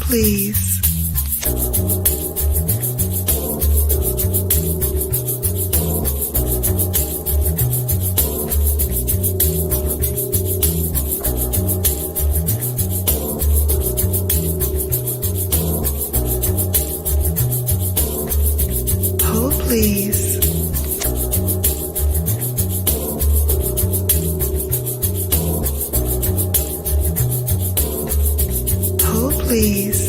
please. Hold, please. Hold, please.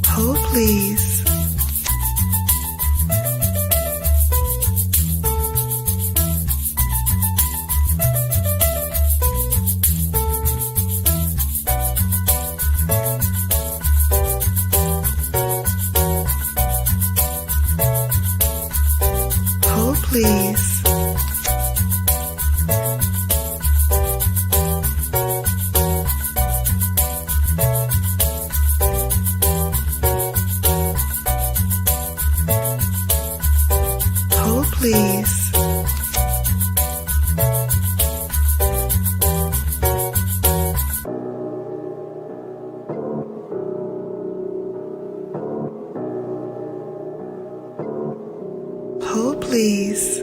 Hold, please. Hold, please. Hold, please. Hold, please.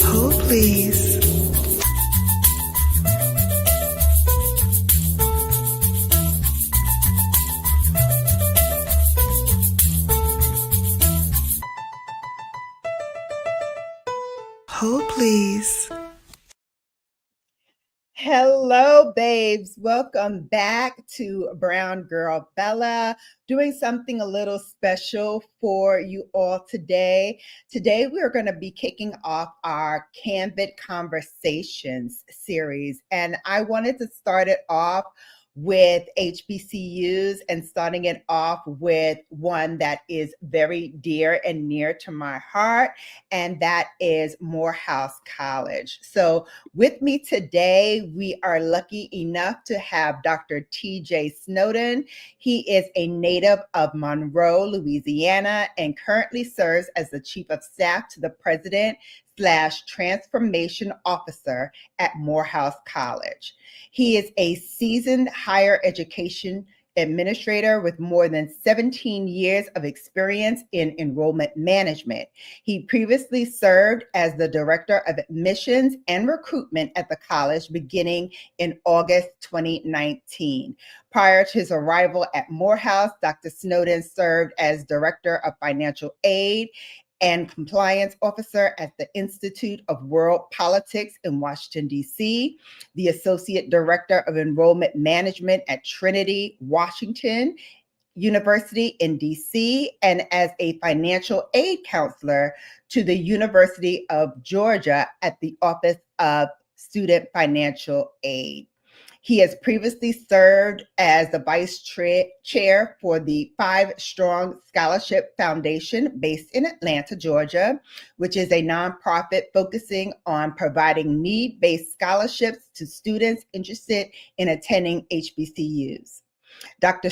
Hold, please. Hold, please. Hello, babes. Welcome back to Brown Girl Bella, doing something a little special for you all today. Today, we're going to be kicking off our Candid Conversations series, and I wanted to start it off with HBCUs and starting it off with one that is very dear and near to my heart, and that is Morehouse College. So with me today, we are lucky enough to have Dr. TJ Snowden. He is a native of Monroe, Louisiana, and currently serves as the Chief of Staff to the President/Transformation Officer at Morehouse College. He is a seasoned higher education administrator with more than 17 years of experience in enrollment management. He previously served as the Director of Admissions and Recruitment at the college beginning in August 2019. Prior to his arrival at Morehouse, Dr. Snowden served as Director of Financial Aid and Compliance Officer at the Institute of World Politics in Washington, D.C., the Associate Director of Enrollment Management at Trinity, Washington University in D.C., and as a financial aid counselor to the University of Georgia at the Office of Student Financial Aid. He has previously served as the vice chair for the Five Strong Scholarship Foundation based in Atlanta, Georgia, which is a nonprofit focusing on providing need-based scholarships to students interested in attending HBCUs. Dr.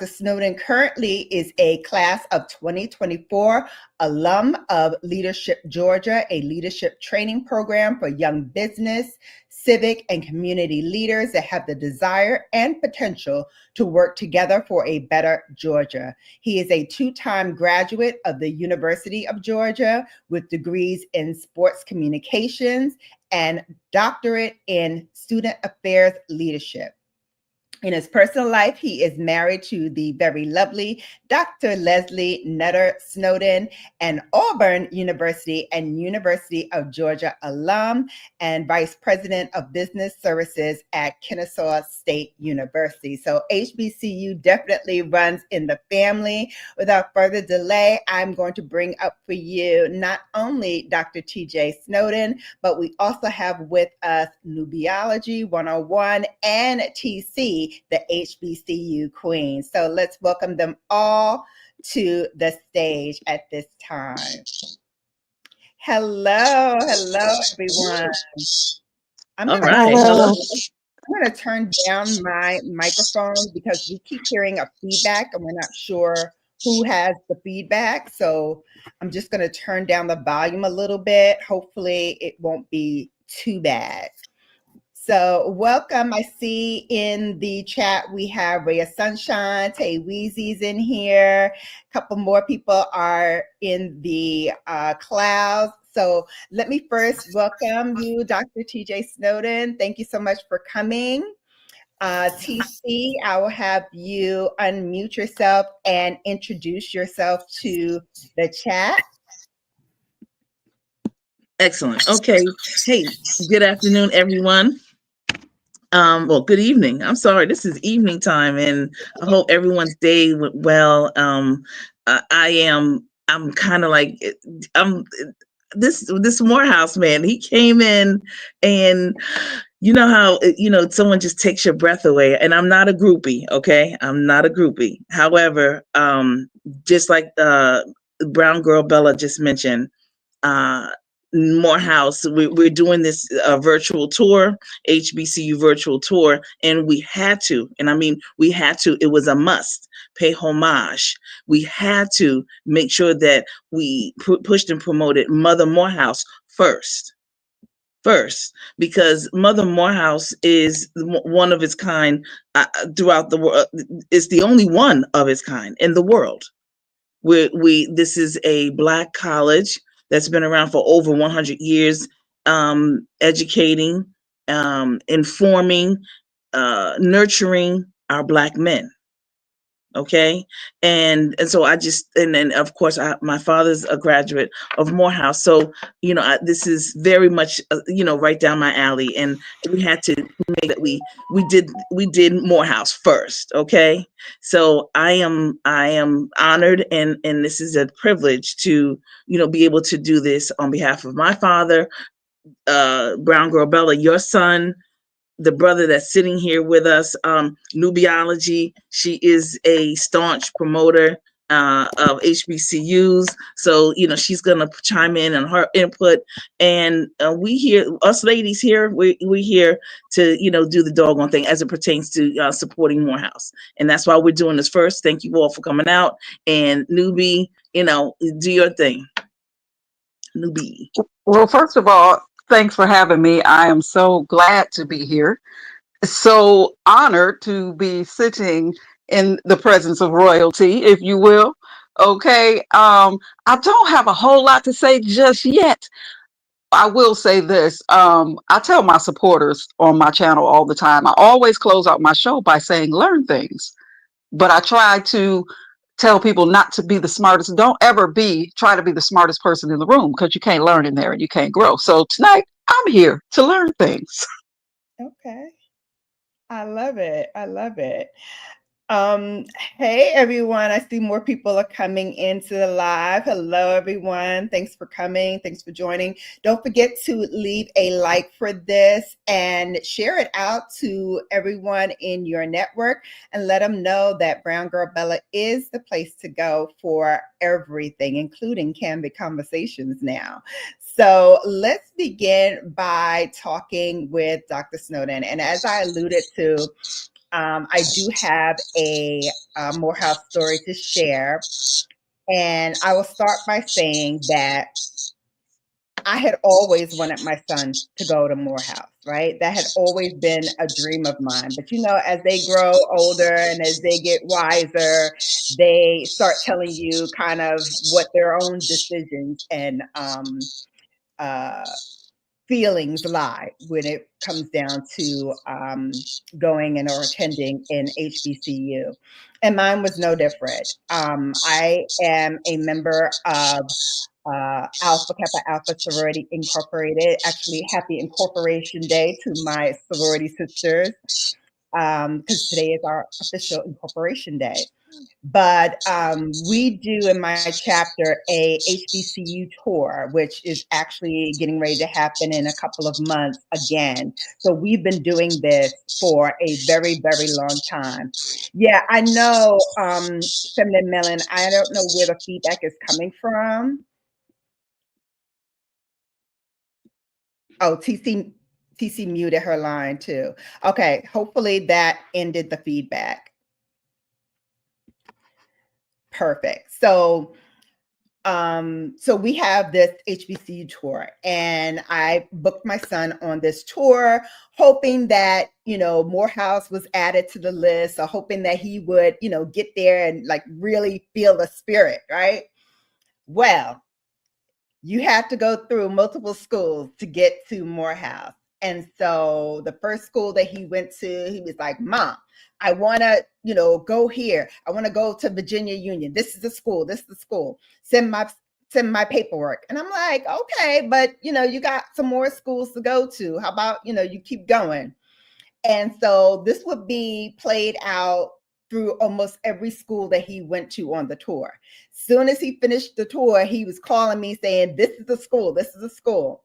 Snowden currently is a class of 2024 alum of Leadership Georgia, a leadership training program for young business, civic, and community leaders that have the desire and potential to work together for a better Georgia. He is a two-time graduate of the University of Georgia with degrees in sports communications and doctorate in student affairs leadership. In his personal life, he is married to the very lovely Dr. Leslie Nutter Snowden, an Auburn University and University of Georgia alum and vice president of business services at Kennesaw State University. So HBCU definitely runs in the family. Without further delay, I'm going to bring up for you not only Dr. TJ Snowden, but we also have with us Nubiology 101 and TC, the HBCU queen. So let's welcome them all to the stage at this time. Hello, everyone. I'm All gonna right. Hello. I'm gonna turn down my microphone because we keep hearing a feedback and we're not sure who has the feedback. So I'm just gonna turn down the volume a little bit. Hopefully it won't be too bad. So welcome. I see in the chat we have Rhea Sunshine, Tay Weezy's in here. A couple more people are in the clouds. So let me first welcome you, Dr. TJ Snowden. Thank you so much for coming. TC, I will have you unmute yourself and introduce yourself to the chat. Excellent. Okay. Hey, good afternoon, everyone. Well, good evening. I'm sorry, this is evening time, and I hope everyone's day went well. I'm kind of like, I'm this Morehouse man. He came in, and you know how someone just takes your breath away. And I'm not a groupie, okay? I'm not a groupie. However, just like Brown Girl Bella just mentioned, uh, Morehouse, we're doing this virtual tour, HBCU virtual tour, and we had to, and I mean, we had to, it was a must, pay homage. We had to make sure that we pushed and promoted Mother Morehouse first, because Mother Morehouse is one of its kind throughout the world. It's the only one of its kind in the world. This is a Black college that's been around for over 100 years, educating, informing, nurturing our Black men. Okay. And so and then of course, my father's a graduate of Morehouse. So, this is very much, right down my alley. And we had to make that we did Morehouse first. Okay. So I am honored, and this is a privilege to, be able to do this on behalf of my father, Brown Girl Bella, your son, the brother that's sitting here with us, Nubiology. She is a staunch promoter of HBCUs. So, she's going to chime in on her input. And us ladies here, we here to, do the doggone thing as it pertains to supporting Morehouse. And that's why we're doing this first. Thank you all for coming out. And Nubie, do your thing. Nubie. Well, first of all, thanks for having me. I am so glad to be here. So honored to be sitting in the presence of royalty, if you will. Okay. I don't have a whole lot to say just yet. I will say this. I tell my supporters on my channel all the time, I always close out my show by saying, learn things. But I try to tell people not to be the smartest. Don't ever try to be the smartest person in the room, because you can't learn in there and you can't grow. So tonight I'm here to learn things. Okay. I love it. I love it. Hey everyone, I see more people are coming into the live. Hello everyone. Thanks for coming. Thanks for joining. Don't forget to leave a like for this and share it out to everyone in your network and let them know that Brown Girl Bella is the place to go for everything, including Candid Conversations now. So let's begin by talking with Dr. Snowden. And as I alluded to, I do have a Morehouse story to share. And I will start by saying that I had always wanted my son to go to Morehouse, right? That had always been a dream of mine. But as they grow older and as they get wiser, they start telling you kind of what their own decisions and feelings lie when it comes down to going and or attending an HBCU. And mine was no different. I am a member of Alpha Kappa Alpha Sorority Incorporated. Actually, happy Incorporation Day to my sorority sisters, because today is our official Incorporation Day. But we do in my chapter a HBCU tour, which is actually getting ready to happen in a couple of months again. So we've been doing this for a very, very long time. Yeah, I know, Feminine Melon, I don't know where the feedback is coming from. Oh, TC muted her line too. Okay, hopefully that ended the feedback. Perfect. So we have this HBCU tour, and I booked my son on this tour, hoping that, Morehouse was added to the list, or hoping that he would, get there and like really feel the spirit, right? Well, you have to go through multiple schools to get to Morehouse. And so the first school that he went to, he was like, Mom, I want to, go here. I want to go to Virginia Union. This is the school. This is the school. Send my paperwork. And I'm like, okay, but you got some more schools to go to. How about, you keep going? And so this would be played out through almost every school that he went to on the tour. Soon as he finished the tour, he was calling me saying, this is the school, this is the school,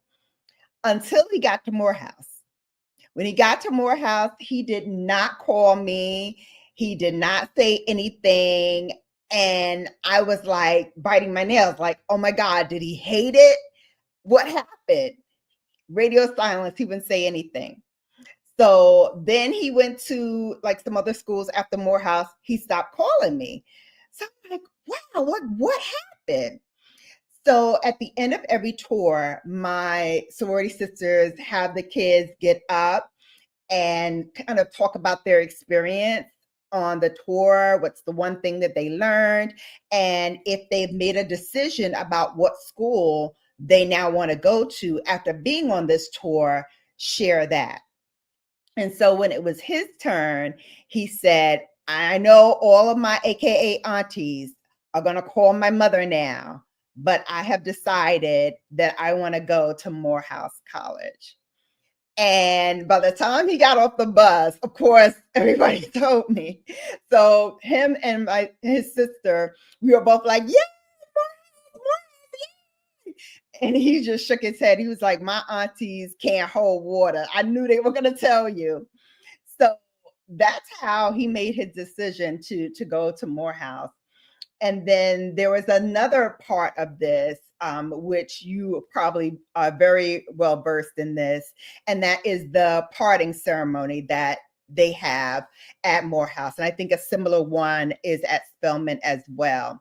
until he got to Morehouse. When he got to Morehouse, he did not call me. He did not say anything. And I was like biting my nails, like, oh my God, did he hate it? What happened? Radio silence. He wouldn't say anything. So then he went to like some other schools after Morehouse. He stopped calling me. So I'm like, wow, what happened? So at the end of every tour, my sorority sisters have the kids get up and kind of talk about their experience on the tour, what's the one thing that they learned, and if they've made a decision about what school they now want to go to after being on this tour, share that. And so when it was his turn, he said, I know all of my AKA aunties are going to call my mother now, but I have decided that I want to go to Morehouse College. And by the time he got off the bus, of course, everybody told me. So him and his sister, we were both like, yeah, and he just shook his head. He was like, my aunties can't hold water. I knew they were going to tell you. So that's how he made his decision to go to Morehouse. And then there was another part of this, which you probably are very well versed in this, and that is the parting ceremony that they have at Morehouse. And I think a similar one is at Spelman as well.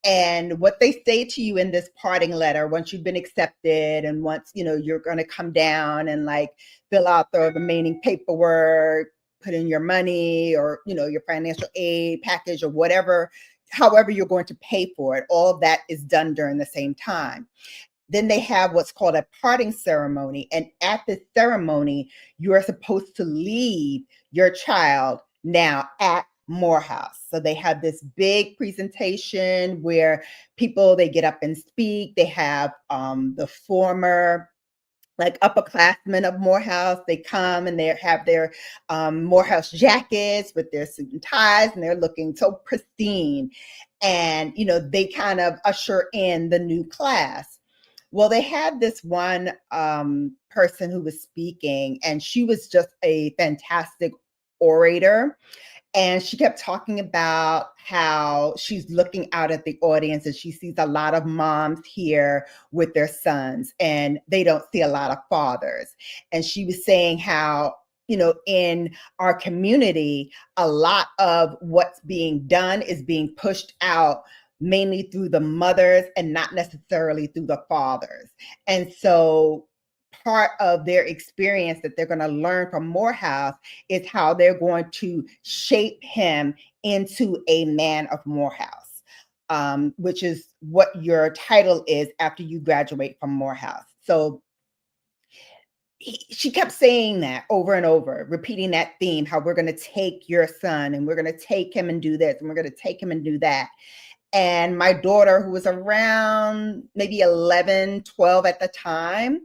And what they say to you in this parting letter, once you've been accepted and once, you're going to come down and like fill out the remaining paperwork, put in your money or, your financial aid package or whatever, however you're going to pay for it, all of that is done during the same time. Then they have what's called a parting ceremony. And at this ceremony, you are supposed to leave your child now at Morehouse. So they have this big presentation where they get up and speak. They have the former like upperclassmen of Morehouse. They come and they have their Morehouse jackets with their suit and ties, and they're looking so pristine. And, they kind of usher in the new class. Well, they had this one person who was speaking, and she was just a fantastic orator. And she kept talking about how she's looking out at the audience and she sees a lot of moms here with their sons and they don't see a lot of fathers. And she was saying how, in our community, a lot of what's being done is being pushed out mainly through the mothers and not necessarily through the fathers. And so part of their experience that they're going to learn from Morehouse is how they're going to shape him into a man of Morehouse, which is what your title is after you graduate from Morehouse. So she kept saying that over and over, repeating that theme, how we're going to take your son and we're going to take him and do this and we're going to take him and do that. And my daughter, who was around maybe 11, 12 at the time,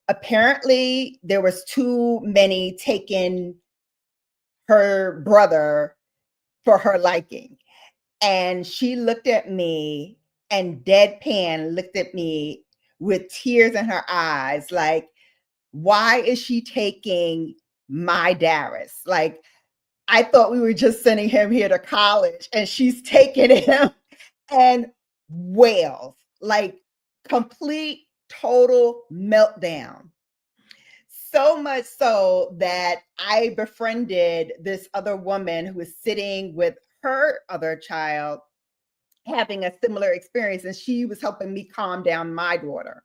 apparently there was too many taking her brother for her liking. And she looked at me and deadpan looked at me with tears in her eyes, like, why is she taking my Darius? Like, I thought we were just sending him here to college and she's taking him and wails, like complete, total meltdown. So much so that I befriended this other woman who was sitting with her other child having a similar experience, and she was helping me calm down my daughter.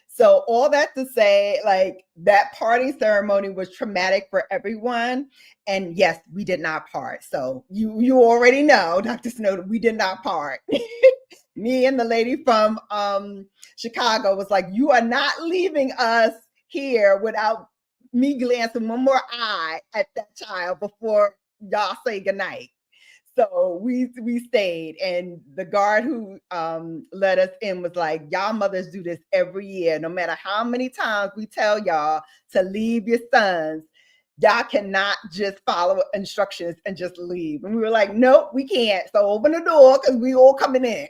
So all that to say, like, that parting ceremony was traumatic for everyone. And yes, we did not part. So you already know, Dr. Snowden, we did not part. Me and the lady from Chicago was like, you are not leaving us here without me glancing one more eye at that child before y'all say goodnight. So we stayed, and the guard who let us in was like, y'all mothers do this every year. No matter how many times we tell y'all to leave your sons, y'all cannot just follow instructions and just leave. And we were like, nope, we can't. So open the door because we all coming in.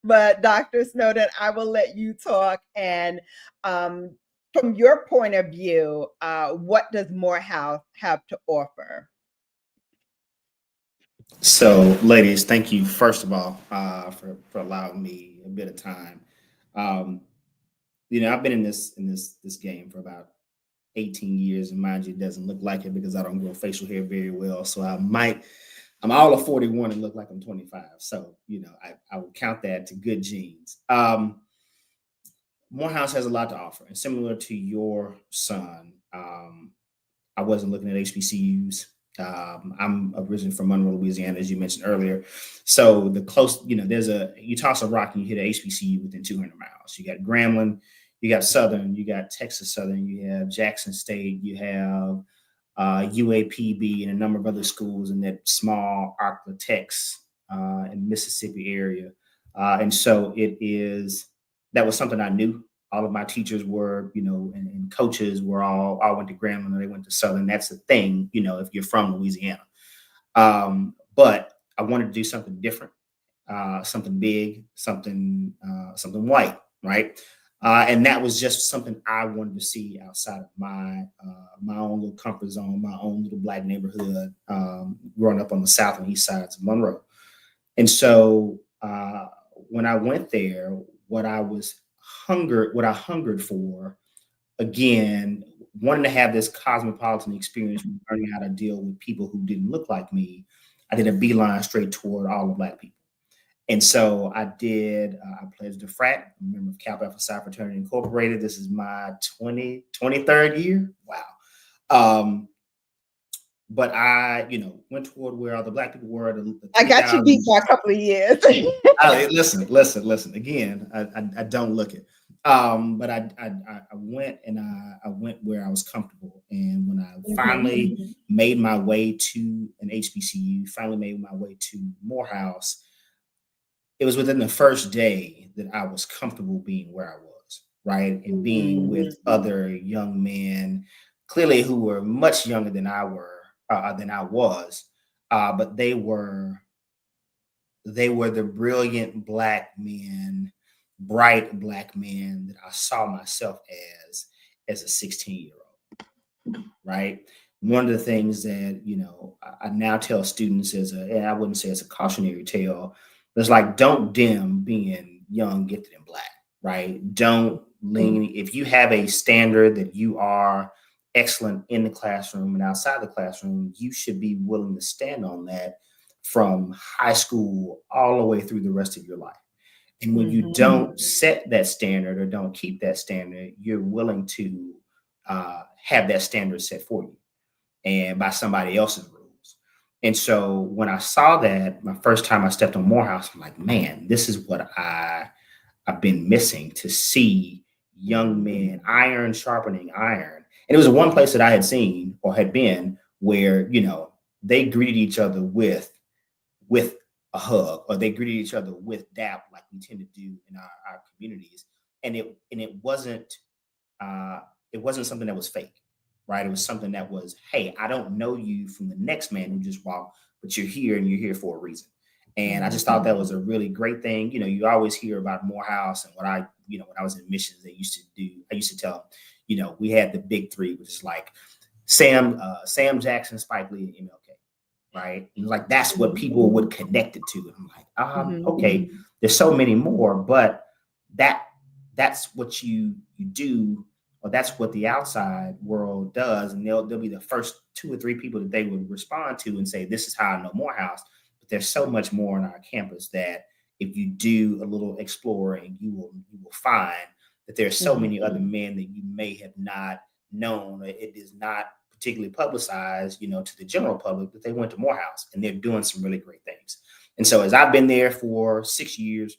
But Dr. Snowden, I will let you talk. And from your point of view, what does Morehouse have to offer? So, ladies, thank you first of all for allowing me a bit of time. Um, I've been in this game for about 18 years, and mind you, it doesn't look like it because I don't grow facial hair very well. So I'm all of 41 and look like I'm 25. So I would count that to good genes. Morehouse has a lot to offer, and similar to your son, I wasn't looking at HBCUs. I'm originally from Monroe, Louisiana, as you mentioned earlier. So the close, you toss a rock and you hit a HBCU within 200 miles. You got Grambling, you got Southern, you got Texas Southern, you have Jackson State, you have UAPB and a number of other schools in that small Arkla, Texas, and Mississippi area. And so that was something I knew. All of my teachers were, and coaches were all went to Grambling or they went to Southern. That's the thing, if you're from Louisiana. But I wanted to do something different, something big, something white, right? And that was just something I wanted to see outside of my own little comfort zone, my own little Black neighborhood, growing up on the south and east sides of Monroe. And so when I went there, what I hungered for, again, wanting to have this cosmopolitan experience, learning how to deal with people who didn't look like me, I did a beeline straight toward all the Black people. And so I pledged a frat, I'm a member of Kappa Alpha Psi Fraternity Incorporated. This is my 23rd year. Wow. But I, went toward where all the Black people were. I got you beat by a couple of years. Listen. Again, I don't look it. But I went and I went where I was comfortable. And when I finally made my way to an HBCU, finally made my way to Morehouse, it was within the first day that I was comfortable being where I was, right? And being with other young men, clearly who were much younger than I was, but they were the brilliant Black men, bright Black men that I saw myself as a 16-year-old, right? One of the things that, I now tell students and I wouldn't say it's a cautionary tale, but it's like, don't dim being young, gifted, and Black, right? Don't lean. If you have a standard that you are excellent in the classroom and outside the classroom, you should be willing to stand on that from high school all the way through the rest of your life. And when you don't set that standard or don't keep that standard, you're willing to have that standard set for you and by somebody else's rules. And so when I saw that, my first time I stepped on Morehouse, I'm like, man, this is what I've been missing, to see young men, iron sharpening iron. And it was one place that I had seen or had been where, they greeted each other with a hug, or they greeted each other with dap, like we tend to do in our communities. And it wasn't something that was fake, right? It was something that was, hey, I don't know you from the next man who just walked, but you're here and you're here for a reason. And I just thought that was a really great thing. You always hear about Morehouse, and when I was in missions, I used to tell them, we had the big three, which is like Sam Jackson, Spike Lee, and MLK, right? And like that's what people would connect it to. And I'm like, okay, there's so many more, but that's what you do, or that's what the outside world does, and they'll be the first 2 or 3 people that they would respond to and say, this is how I know Morehouse. But there's so much more on our campus that if you do a little exploring, you will find that there's so many other men that you may have not known. It is not particularly publicized, to the general public, that they went to Morehouse and they're doing some really great things. And so as I've been there for 6 years,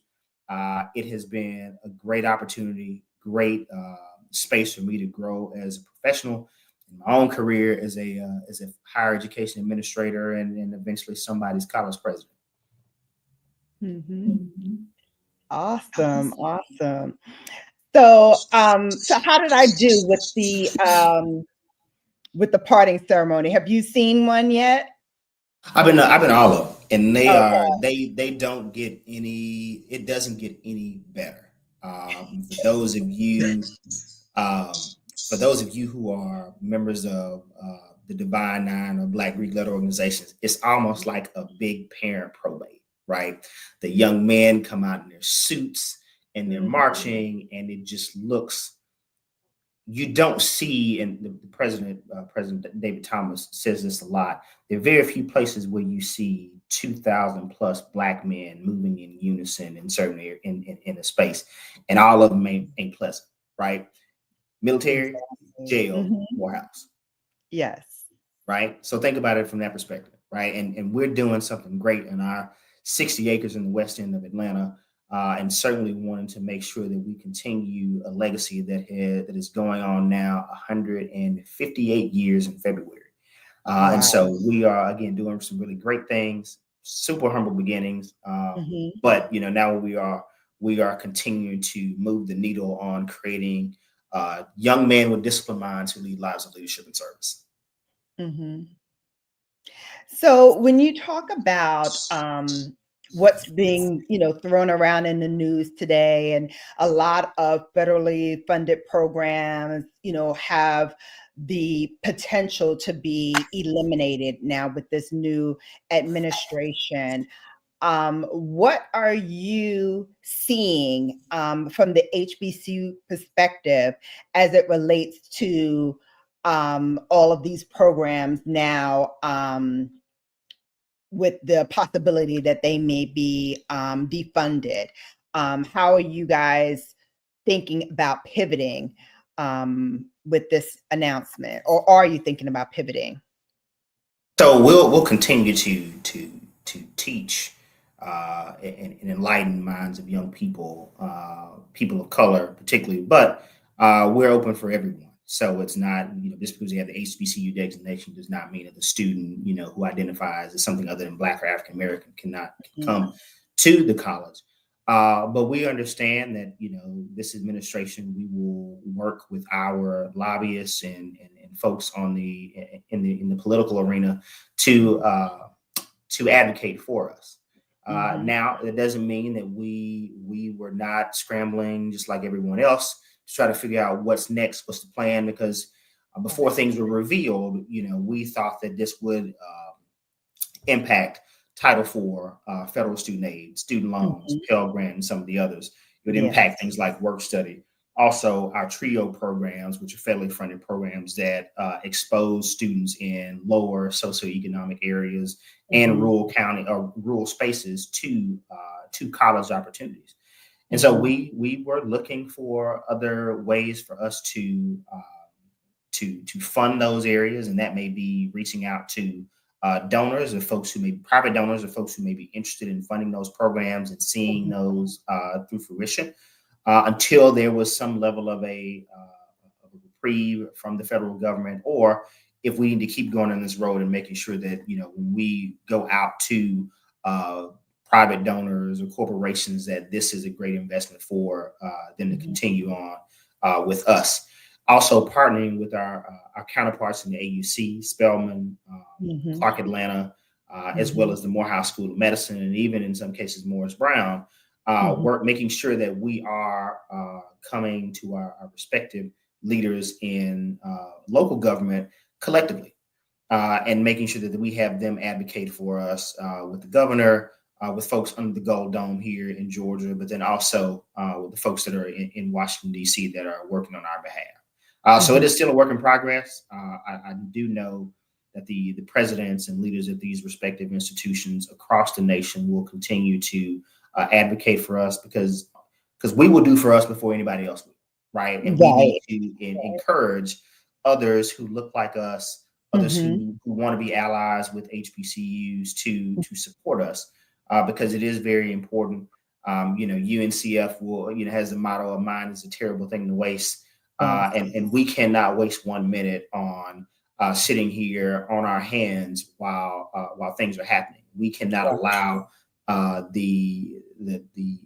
it has been a great opportunity, great space for me to grow as a professional in my own career as a higher education administrator and eventually somebody's college president. Awesome. So, so how did I do with the parting ceremony? Have you seen one yet? I've been all of them, and they don't get any. It doesn't get any better. For those of you who are members of the Divine Nine or Black Greek Letter organizations, it's almost like a big parent probate, right? The young men come out in their suits and they're marching, and it just looks. You don't see, and the President David Thomas says this a lot. There are very few places where you see 2,000 plus Black men moving in unison in certain in a space, and all of them ain't pleasant, right? Military, jail, Morehouse. Yes. Right. So think about it from that perspective, right? And we're doing something great in our 60 acres in the west end of Atlanta. And certainly wanting to make sure that we continue a legacy that is going on now 158 years in February. Wow. And so we are, again, doing some really great things, super humble beginnings. But, now we are continuing to move the needle on creating young men with disciplined minds who lead lives of leadership and service. So when you talk about what's being, thrown around in the news today, and a lot of federally funded programs, have the potential to be eliminated now with this new administration. What are you seeing from the HBCU perspective as it relates to all of these programs now, with the possibility that they may be defunded? How are you guys thinking about pivoting with this announcement, or are you thinking about pivoting? So we'll continue to teach and enlighten minds of young people, people of color particularly, but we're open for everyone. So it's not, just because you have the HBCU designation does not mean that the student, who identifies as something other than Black or African American can come to the college. But we understand that, this administration, we will work with our lobbyists and folks in the political arena to advocate for us. Now, that doesn't mean that we were not scrambling just like everyone else to try to figure out what's next, what's the plan, because before things were revealed, we thought that this would impact Title IV, federal student aid, student loans, Pell Grant, and some of the others. It would impact things like work study. Also, our TRIO programs, which are federally funded programs that expose students in lower socioeconomic areas and rural county or rural spaces to college opportunities. And so we were looking for other ways for us to fund those areas, and that may be reaching out to donors or folks who may be private donors or folks who may be interested in funding those programs and seeing those through fruition. until there was some level of a reprieve from the federal government, or if we need to keep going on this road and making sure that, when we go out to private donors or corporations, that this is a great investment for them to continue on with us. Also partnering with our counterparts in the AUC, Spelman, Clark Atlanta, as well as the Morehouse School of Medicine, and even in some cases Morris Brown, making sure that we are coming to our respective leaders in local government collectively, and making sure that we have them advocate for us with the governor, with folks under the Gold Dome here in Georgia, but then also with the folks that are in Washington, D.C. that are working on our behalf. So it is still a work in progress. I do know that the presidents and leaders of these respective institutions across the nation will continue to advocate for us, because we will do for us before anybody else will, right? And we need to encourage others who look like us, others who want to be allies with HBCUs to support us. Because it is very important. UNCF has the motto of "Mind is a terrible thing to waste," and we cannot waste 1 minute on sitting here on our hands while things are happening. We cannot allow the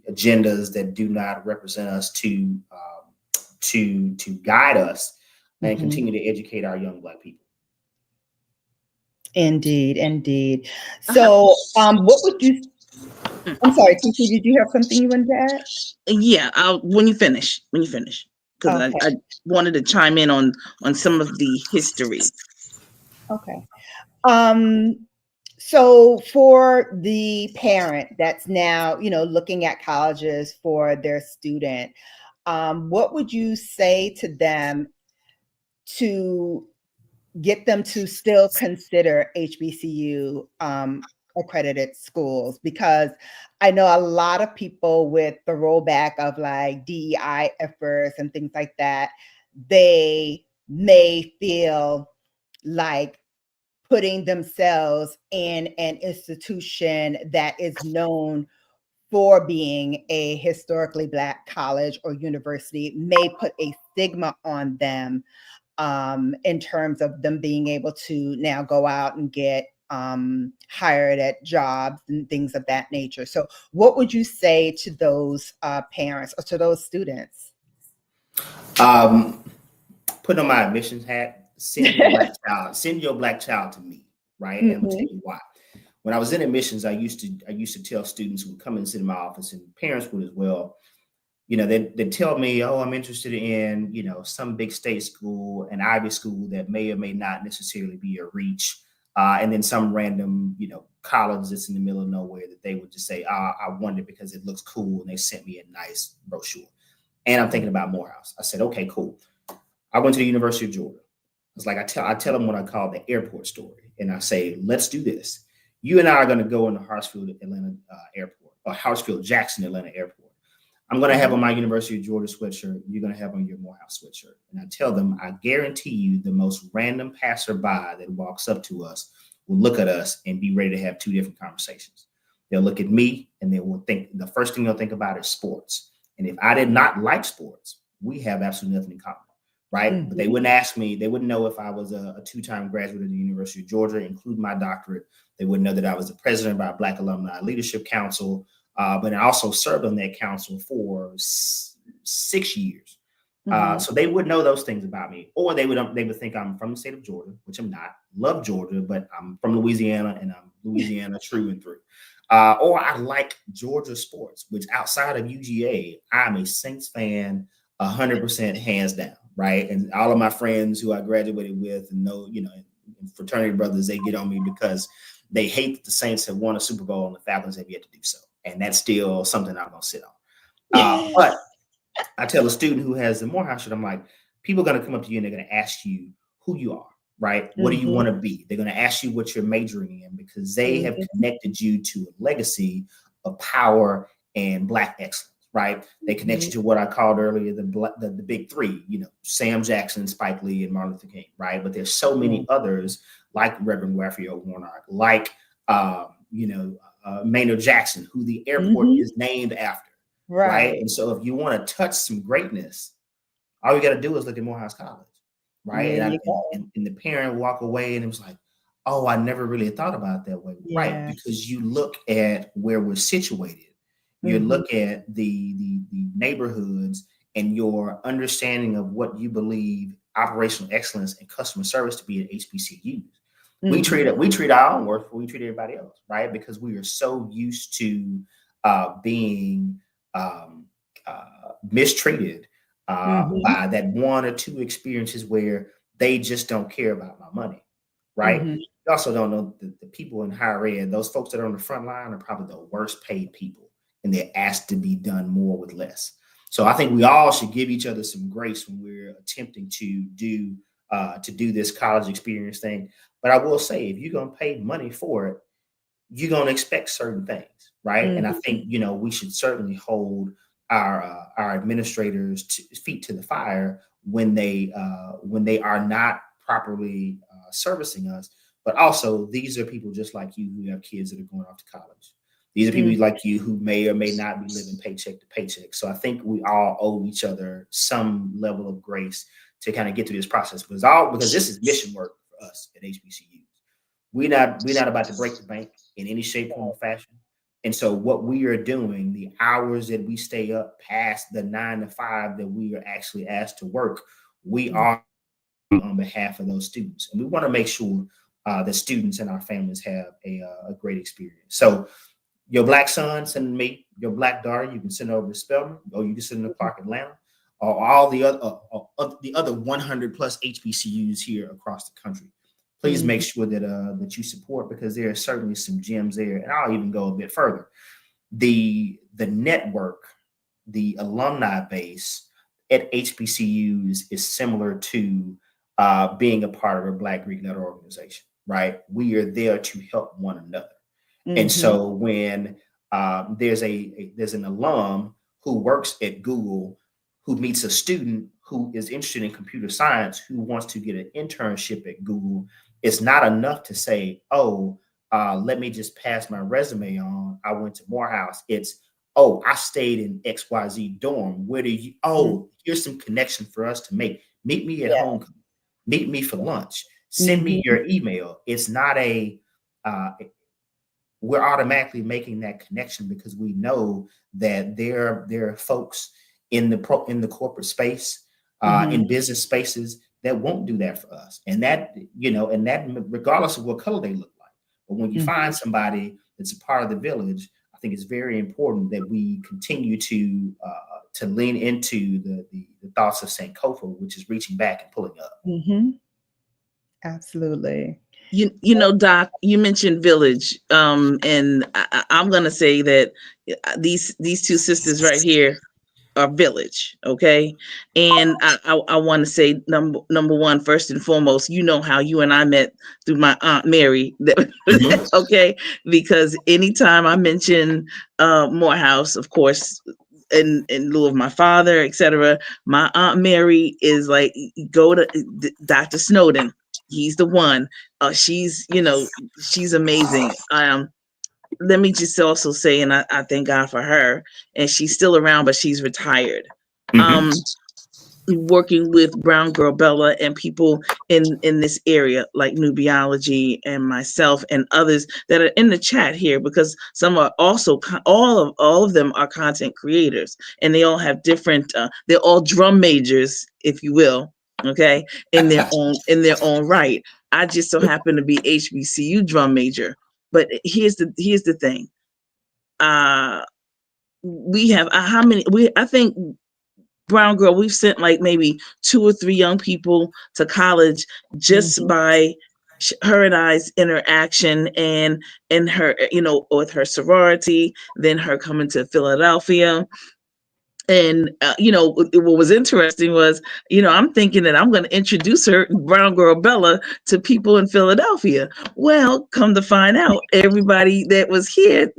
agendas that do not represent us to guide us and continue to educate our young Black people. Indeed. So, what would you? I'm sorry, Kiki, did you have something you wanted to add? Yeah, when you finish, because I wanted to chime in on some of the history. Okay. So for the parent that's now, looking at colleges for their student, what would you say to them to get them to still consider HBCU accredited schools? Because I know a lot of people with the rollback of like DEI efforts and things like that, they may feel like putting themselves in an institution that is known for being a historically Black college or university may put a stigma on them in terms of them being able to now go out and get hired at jobs and things of that nature. So what would you say to those parents or to those students? Put on my admissions hat, send your Black child to me, right? And I'm gonna tell you why. When I was in admissions, I used to tell students who would come and sit in my office, and parents would as well, they'd tell me, oh, I'm interested in, some big state school, an Ivy school that may or may not necessarily be a reach. And then some random, college that's in the middle of nowhere that they would just say, I want it because it looks cool. And they sent me a nice brochure. And I'm thinking about Morehouse. I said, okay, cool. I went to the University of Georgia. It's like I tell them what I call the airport story. And I say, let's do this. You and I are going to go into Hartsfield Atlanta Airport, or Hartsfield Jackson Atlanta Airport. I'm going to have on my University of Georgia sweatshirt. You're going to have on your Morehouse sweatshirt. And I tell them, I guarantee you the most random passerby that walks up to us will look at us and be ready to have two different conversations. They'll look at me and they will think, the first thing they'll think about is sports. And if I did not like sports, we have absolutely nothing in common, right? But they wouldn't ask me, they wouldn't know if I was a two-time graduate of the University of Georgia, including my doctorate. They wouldn't know that I was the president of our Black Alumni Leadership Council, but I also served on that council for 6 years. So they would know those things about me, or they would think I'm from the state of Georgia, which I'm not. Love Georgia, but I'm from Louisiana, and I'm Louisiana through and through. Or I like Georgia sports, which outside of UGA, I'm a Saints fan, 100% hands down, right? And all of my friends who I graduated with and know, fraternity brothers, they get on me because they hate that the Saints have won a Super Bowl and the Falcons have yet to do so. And that's still something I'm going to sit on. But I tell a student who has the Morehouse shirt, I'm like, people are going to come up to you and they're going to ask you who you are, right? What do you want to be? They're going to ask you what you're majoring in because they have connected you to a legacy of power and Black excellence, right? They connect you to what I called earlier, the big three, Sam Jackson, Spike Lee, and Martin Luther King, right? But there's so many others like Reverend Raphael Warnock, like, Maynard Jackson, who the airport is named after. right? And so if you want to touch some greatness, all you got to do is look at Morehouse College, right? There And, you go. and the parent walk away and it was like, oh, I never really thought about it that way, right? Yeah. Because you look at where we're situated, you look at the neighborhoods, and your understanding of what you believe operational excellence and customer service to be at HBCUs. We treat our own work before we treat everybody else, right? Because we are so used to being mistreated by that one or two experiences where they just don't care about my money, right? You also don't know the people in higher ed, those folks that are on the front line are probably the worst paid people, and they're asked to be done more with less. So I think we all should give each other some grace when we're attempting to do this college experience thing. But I will say, if you're going to pay money for it, you're going to expect certain things, right? And I think, we should certainly hold our administrators feet to the fire when they are not properly servicing us. But also, these are people just like you who have kids that are going off to college. These are people like you who may or may not be living paycheck to paycheck. So I think we all owe each other some level of grace to kind of get through this process. Because this is mission work for us at HBCU. We're not about to break the bank in any shape, form, or fashion. And so what we are doing, the hours that we stay up past the 9 to 5 that we are actually asked to work, we are on behalf of those students. And we want to make sure that students and our families have a great experience. So your Black son, send me. Your Black daughter, you can send over to Spelman, or you can send them to Clark Atlanta, or all the other 100 plus HBCUs here across the country. Please make sure that you support, because there are certainly some gems there. And I'll even go a bit further. The network, the alumni base at HBCUs is similar to being a part of a Black Greek-led organization, right? We are there to help one another. And so when there's an alum who works at Google, who meets a student who is interested in computer science, who wants to get an internship at Google, it's not enough to say, let me just pass my resume on. I went to Morehouse. It's, I stayed in XYZ dorm. Where do you, here's some connection for us to make. Meet me at home. Meet me for lunch. Send me your email. It's not we're automatically making that connection because we know that there are folks in the corporate space, in business spaces, that won't do that for us. And that regardless of what color they look like. But when you find somebody that's a part of the village, I think it's very important that we continue to lean into the thoughts of Sankofa, which is reaching back and pulling up. Absolutely. Doc, you mentioned village, and I'm going to say that these two sisters right here are village, okay? And I want to say number one, first and foremost, how you and I met through my Aunt Mary, okay? Because anytime I mention Morehouse, of course, in lieu of my father, etc., my Aunt Mary is like, go to Dr. Snowden. He's the one. She's amazing. Let me just also say, and I thank God for her, and she's still around, but she's retired. Working with Brown Girl Bella and people in this area like Nubiology and myself and others that are in the chat here, because some are also all of them are content creators, and they all have different. They're all drum majors, if you will. Okay, in their own right. I just so happen to be HBCU drum major. But here's the thing. We have I think Brown Girl, we've sent like maybe 2 or 3 young people to college just by her and I's interaction and her, with her sorority, then her coming to Philadelphia. And, what was interesting was, I'm thinking that I'm going to introduce her, Brown Girl Bella, to people in Philadelphia. Well, come to find out, everybody that was here,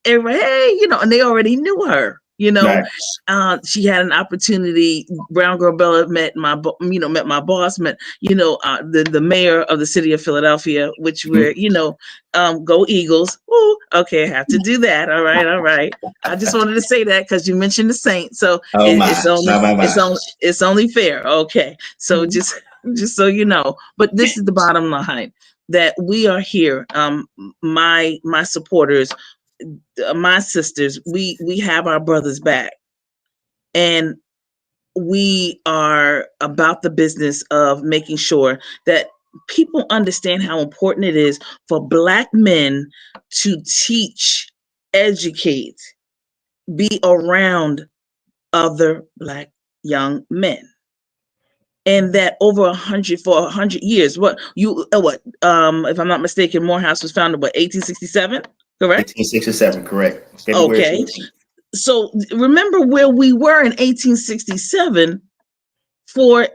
hey, and they already knew her. You know, Right. she had an opportunity. Brown Girl Bella met met my boss, met, the mayor of the city of Philadelphia, which we're, go Eagles. Ooh, okay, I have to do that. All right, all right. I just wanted to say that because you mentioned the Saints, so Oh my, it's only fair. Okay, so just so you know, but this is the bottom line, that we are here. My supporters, my sisters, we have our brothers back, and we are about the business of making sure that people understand how important it is for Black men to teach, educate, be around other Black young men. And that over 100 years, if I'm not mistaken, Morehouse was founded, 1867, correct? 1867, correct. February Okay. 14th. So remember where we were in 1867 for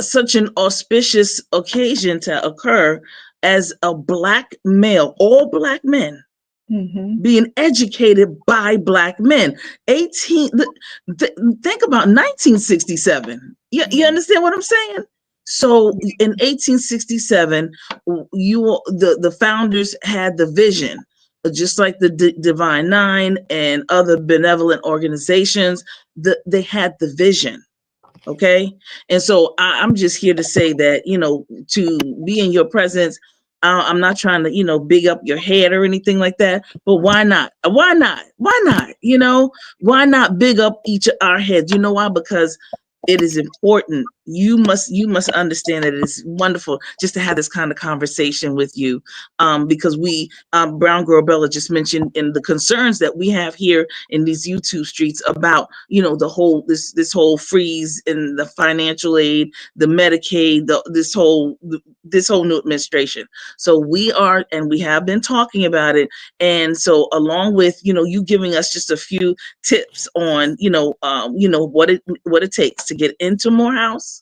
such an auspicious occasion to occur, as a Black male, all Black men being educated by Black men. Think about 1967. You understand what I'm saying? So in 1867, the founders had the vision, just like the Divine Nine and other benevolent organizations. They had the vision. Okay. And so I'm just here to say that, to be in your presence, I'm not trying to, big up your head or anything like that, but why not? Why not? Why not? Why not big up each of our heads? You know why? Because it is important. You must understand that it's wonderful just to have this kind of conversation with you, because Brown Girl Bella just mentioned in the concerns that we have here in these YouTube streets about, the whole this whole freeze in the financial aid, the Medicaid, this whole new administration. So we have been talking about it, and so along with you giving us just a few tips on what it takes to get into Morehouse.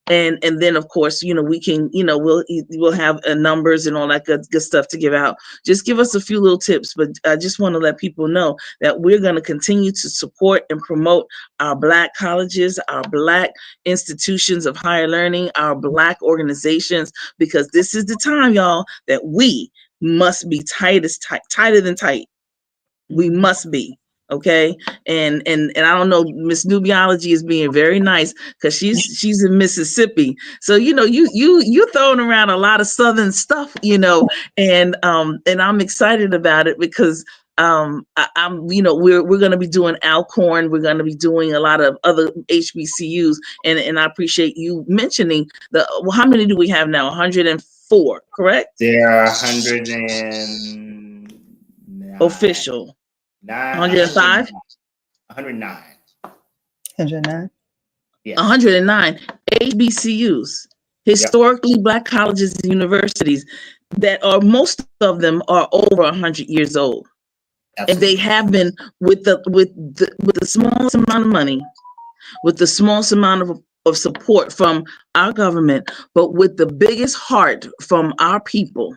And then of course, we can, we'll have numbers and all that good stuff to give out. Just give us a few little tips, but I just want to let people know that we're going to continue to support and promote our Black colleges, our Black institutions of higher learning, our Black organizations, because this is the time, y'all, that we must be tighter than tight. We must be. Okay. And I don't know, Miss Nubiology is being very nice because she's in Mississippi. So, you throwing around a lot of Southern stuff, and I'm excited about it because we're going to be doing Alcorn. We're going to be doing a lot of other HBCUs. And I appreciate you mentioning how many do we have now? 104, correct? There are 109. Official. 105? 109. 109. Yes. 109 HBCUs, historically Black colleges and universities that are, most of them are over 100 years old. Absolutely. And they have been with the smallest amount of money, with the smallest amount of support from our government, but with the biggest heart from our people,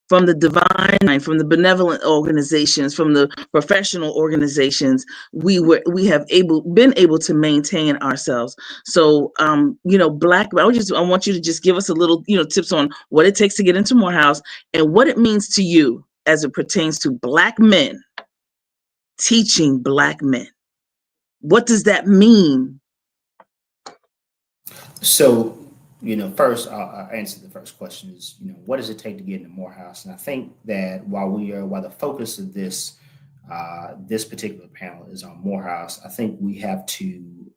from the divine, from the benevolent organizations, from the professional organizations. We have been able to maintain ourselves. So, Black, I want you to just give us a little, tips on what it takes to get into Morehouse and what it means to you as it pertains to Black men teaching Black men. What does that mean? So, first I'll answer the first question is, what does it take to get into Morehouse? And I think that while the focus of this particular panel is on Morehouse, I think we have to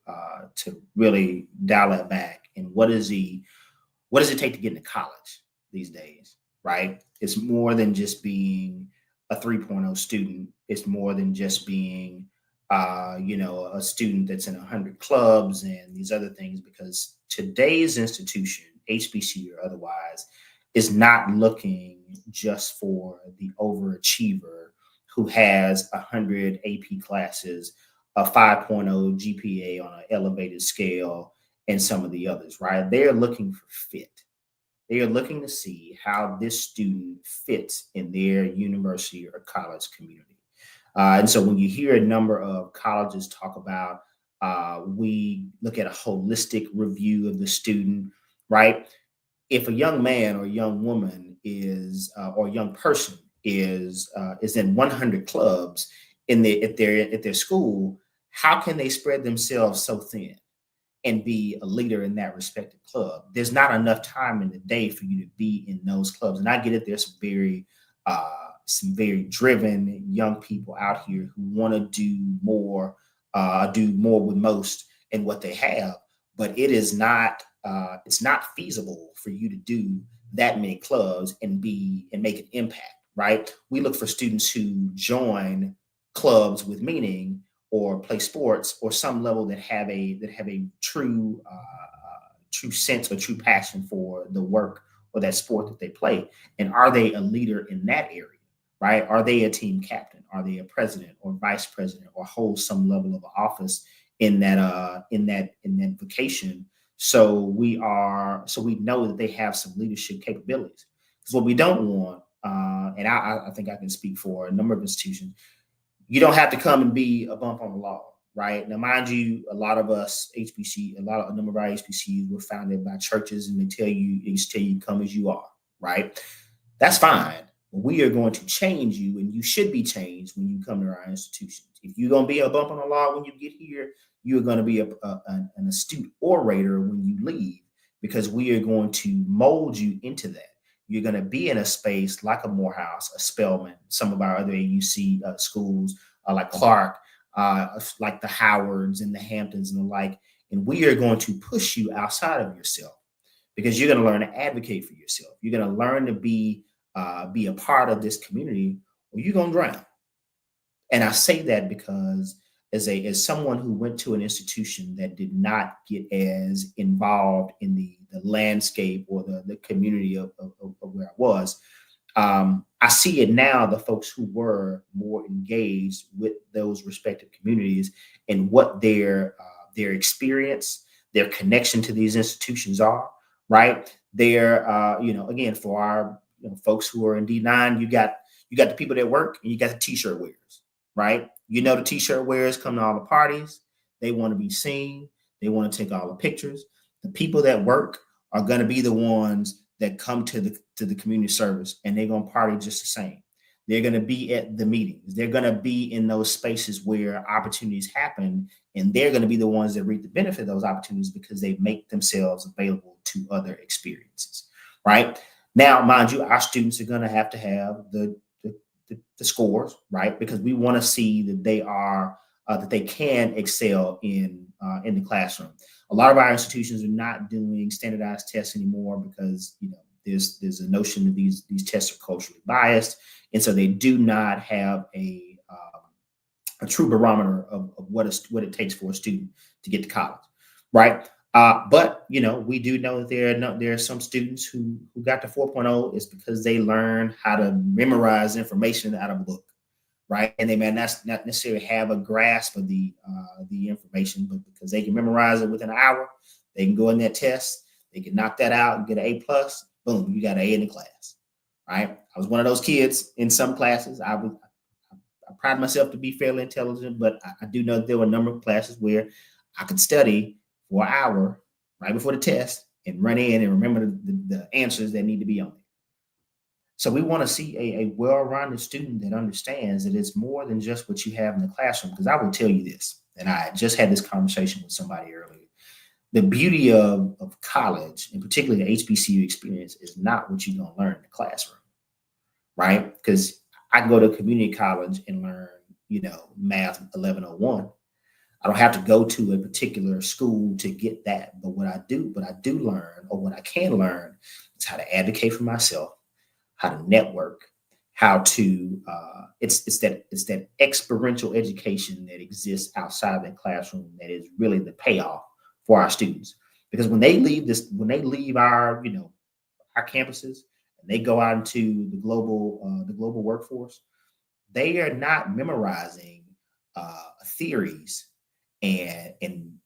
really dial it back. And what does it take to get into college these days, right? It's more than just being a 3.0 student. It's more than just being a student that's in 100 clubs and these other things, because today's institution, HBCU or otherwise, is not looking just for the overachiever who has 100 AP classes, a 5.0 GPA on an elevated scale, and some of the others, right? They're looking for fit. They are looking to see how this student fits in their university or college community. And so when you hear a number of colleges talk about, we look at a holistic review of the student, right? If a young man or a young woman is, or a young person is in 100 clubs at their school, how can they spread themselves so thin and be a leader in that respective club? There's not enough time in the day for you to be in those clubs. And I get it. There's some very driven young people out here who want to do more with most in what they have, but it's not feasible for you to do that many clubs and make an impact, right? We look for students who join clubs with meaning or play sports or some level that have a true sense or true passion for the work or that sport that they play. And are they a leader in that area, right? Are they a team captain? Are they a president or vice president or hold some level of office in that vocation? So we know that they have some leadership capabilities. Because what we don't want, and I think I can speak for a number of institutions, you don't have to come and be a bump on the law, right? Now, mind you, a number of our HBCUs were founded by churches, and they tell you come as you are, right? That's fine. We are going to change you, and you should be changed when you come to our institutions. If you're going to be a bump on the law when you get here, you're going to be an astute orator when you leave, because we are going to mold you into that. You're going to be in a space like a Morehouse, a Spelman, some of our other AUC schools like Clark, like the Howards and the Hamptons and the like. And we are going to push you outside of yourself, because you're going to learn to advocate for yourself. You're going to learn to be a part of this community, or you're going to drown. And I say that because as someone who went to an institution that did not get as involved in the landscape or the community of where I was, I see it now, the folks who were more engaged with those respective communities and what their experience, their connection to these institutions are, right? They're, again, for our folks who are in D9, you got the people that work and you got the t-shirt wearers, right? The t-shirt wearers come to all the parties. They want to be seen. They want to take all the pictures. The people that work are going to be the ones that come to the community service, and they're going to party just the same. They're going to be at the meetings. They're going to be in those spaces where opportunities happen, and they're going to be the ones that reap the benefit of those opportunities because they make themselves available to other experiences, right? Now, mind you, our students are going to have the scores, right? Because we want to see that they can excel in the classroom. A lot of our institutions are not doing standardized tests anymore because there's a notion that these tests are culturally biased, and so they do not have a true barometer of what it takes for a student to get to college, right? But we do know that there are some students who got to 4.0 is because they learn how to memorize information out of a book, right? And they may not necessarily have a grasp of the information, but because they can memorize it within an hour, they can go in that test, they can knock that out and get an A+. Boom, you got an A in the class, right? I was one of those kids in some classes. I pride myself to be fairly intelligent, but I do know that there were a number of classes where I could study for an hour right before the test and run in and remember the answers that need to be on it. So we want to see a well-rounded student that understands that it's more than just what you have in the classroom. Because I will tell you this, and I just had this conversation with somebody earlier. The beauty of college, and particularly the HBCU experience, is not what you're going to learn in the classroom, right? Because I can go to a community college and learn, math 1101. I don't have to go to a particular school to get that. But what I do learn, or what I can learn, is how to advocate for myself, how to network, how to it's that experiential education that exists outside the classroom that is really the payoff for our students. Because when they leave our our campuses and they go out into the global workforce, they are not memorizing theories and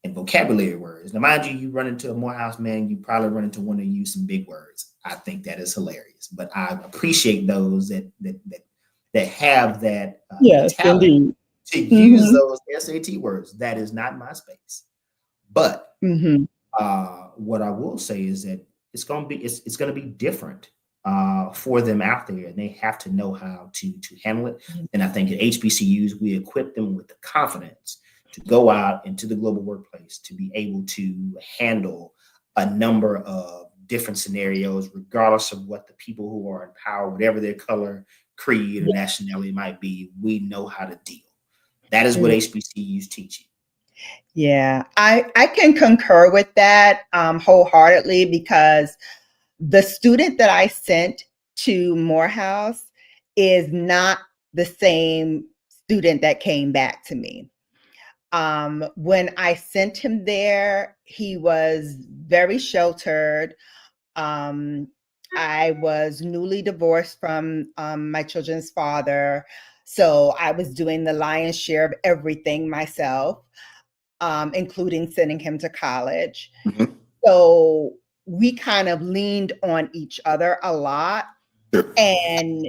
vocabulary words. Now, mind you run into a Morehouse man, you probably run into one that use some big words. I think that is hilarious, but I appreciate those that that have that Yes, talent indeed. to use Hmm. those SAT words. That is not my space. But Hmm. what I will say is that it's going to be different for them out there, and they have to know how to handle it. And I think at HBCUs we equip them with the confidence to go out into the global workplace to be able to handle a number of different scenarios, regardless of what the people who are in power, whatever their color, creed, or nationality might be. We know how to deal. That is what HBCUs teach you. Yeah, I can concur with that wholeheartedly, because the student that I sent to Morehouse is not the same student that came back to me. When I sent him there, he was very sheltered. Um, I was newly divorced from my children's father, so I was doing the lion's share of everything myself, including sending him to college. Mhm. So we kind of leaned on each other a lot. Sure. And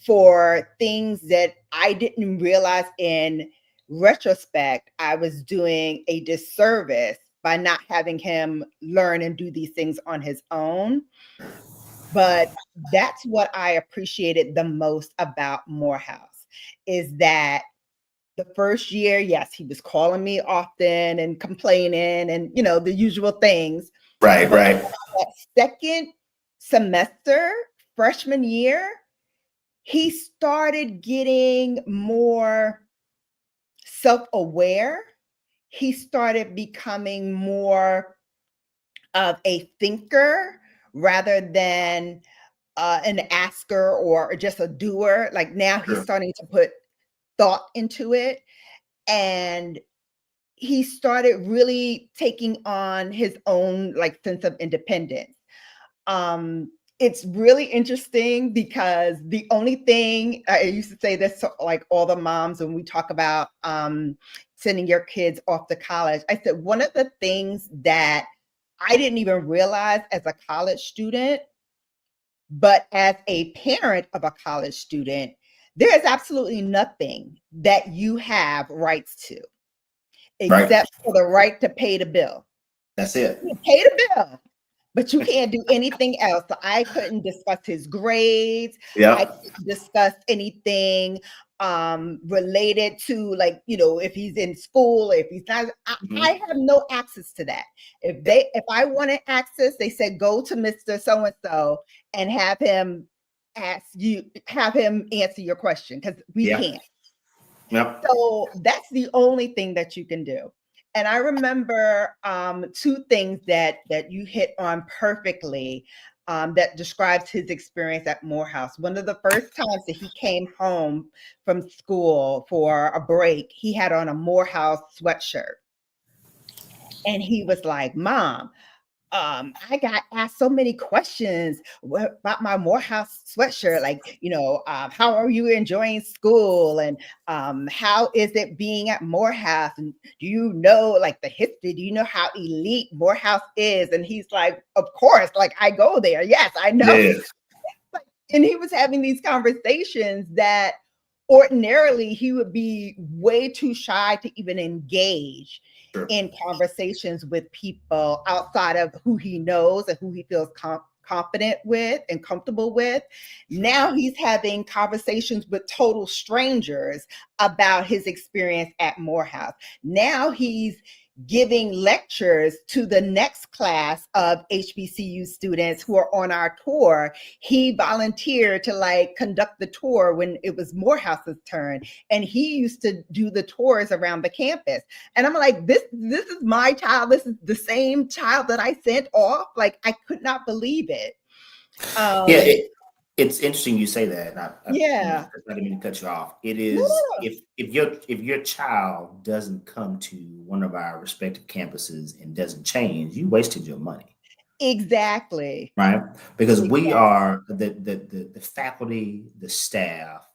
for things that I didn't realize in retrospect, I was doing a disservice by not having him learn and do these things on his own. But that's what I appreciated the most about Morehouse, is that the first year, yes, he was calling me often and complaining and, the usual things. Right, But right. that second semester, freshman year, he started getting more self-aware. He started becoming more of a thinker rather than an asker or just a doer. Like now he's Sure. starting to put thought into it. And he started really taking on his own like sense of independence. Um, it's really interesting because the only thing I used to say this to like all the moms when we talk about sending your kids off to college. I said one of the things that I didn't even realize as a college student, but as a parent of a college student, there is absolutely nothing that you have rights to Right. except for the right to pay the bill. That's it. You pay the bill, but you can't do anything else. So I couldn't discuss his grades. I Yeah. couldn't discuss anything related to like, if he's in school, if he's not. I Mhm. have no access to that. If I wanted access, they said go to Mr. So and so and have him answer your question, because we Yeah. can't. Yep. So that's the only thing that you can do. And I remember two things that you hit on perfectly, that describes his experience at Morehouse. One of the first times that he came home from school for a break, he had on a Morehouse sweatshirt. And he was like, Mom, I got asked so many questions about my Morehouse sweatshirt. Like, how are you enjoying school? And how is it being at Morehouse? And do you know like the history? Do you know how elite Morehouse is? And he's like, of course, like I go there. Yes, I know. Yes. And he was having these conversations that ordinarily he would be way too shy to even engage Sure. in conversations with people outside of who he knows and who he feels confident with and comfortable with. Now he's having conversations with total strangers about his experience at Morehouse. Now he's giving lectures to the next class of HBCU students who are on our tour. He volunteered to like conduct the tour when it was Morehouse's turn, and he used to do the tours around the campus. And I'm like, this is my child. This is the same child that I sent off. Like I could not believe it. Yeah. Um, It's interesting you say that. And yeah. I didn't mean to cut you off. It No, is no, no. if your child doesn't come to one of our respective campuses and doesn't change, you wasted your money. Exactly. Right? Because we Exactly. are the faculty, the staff,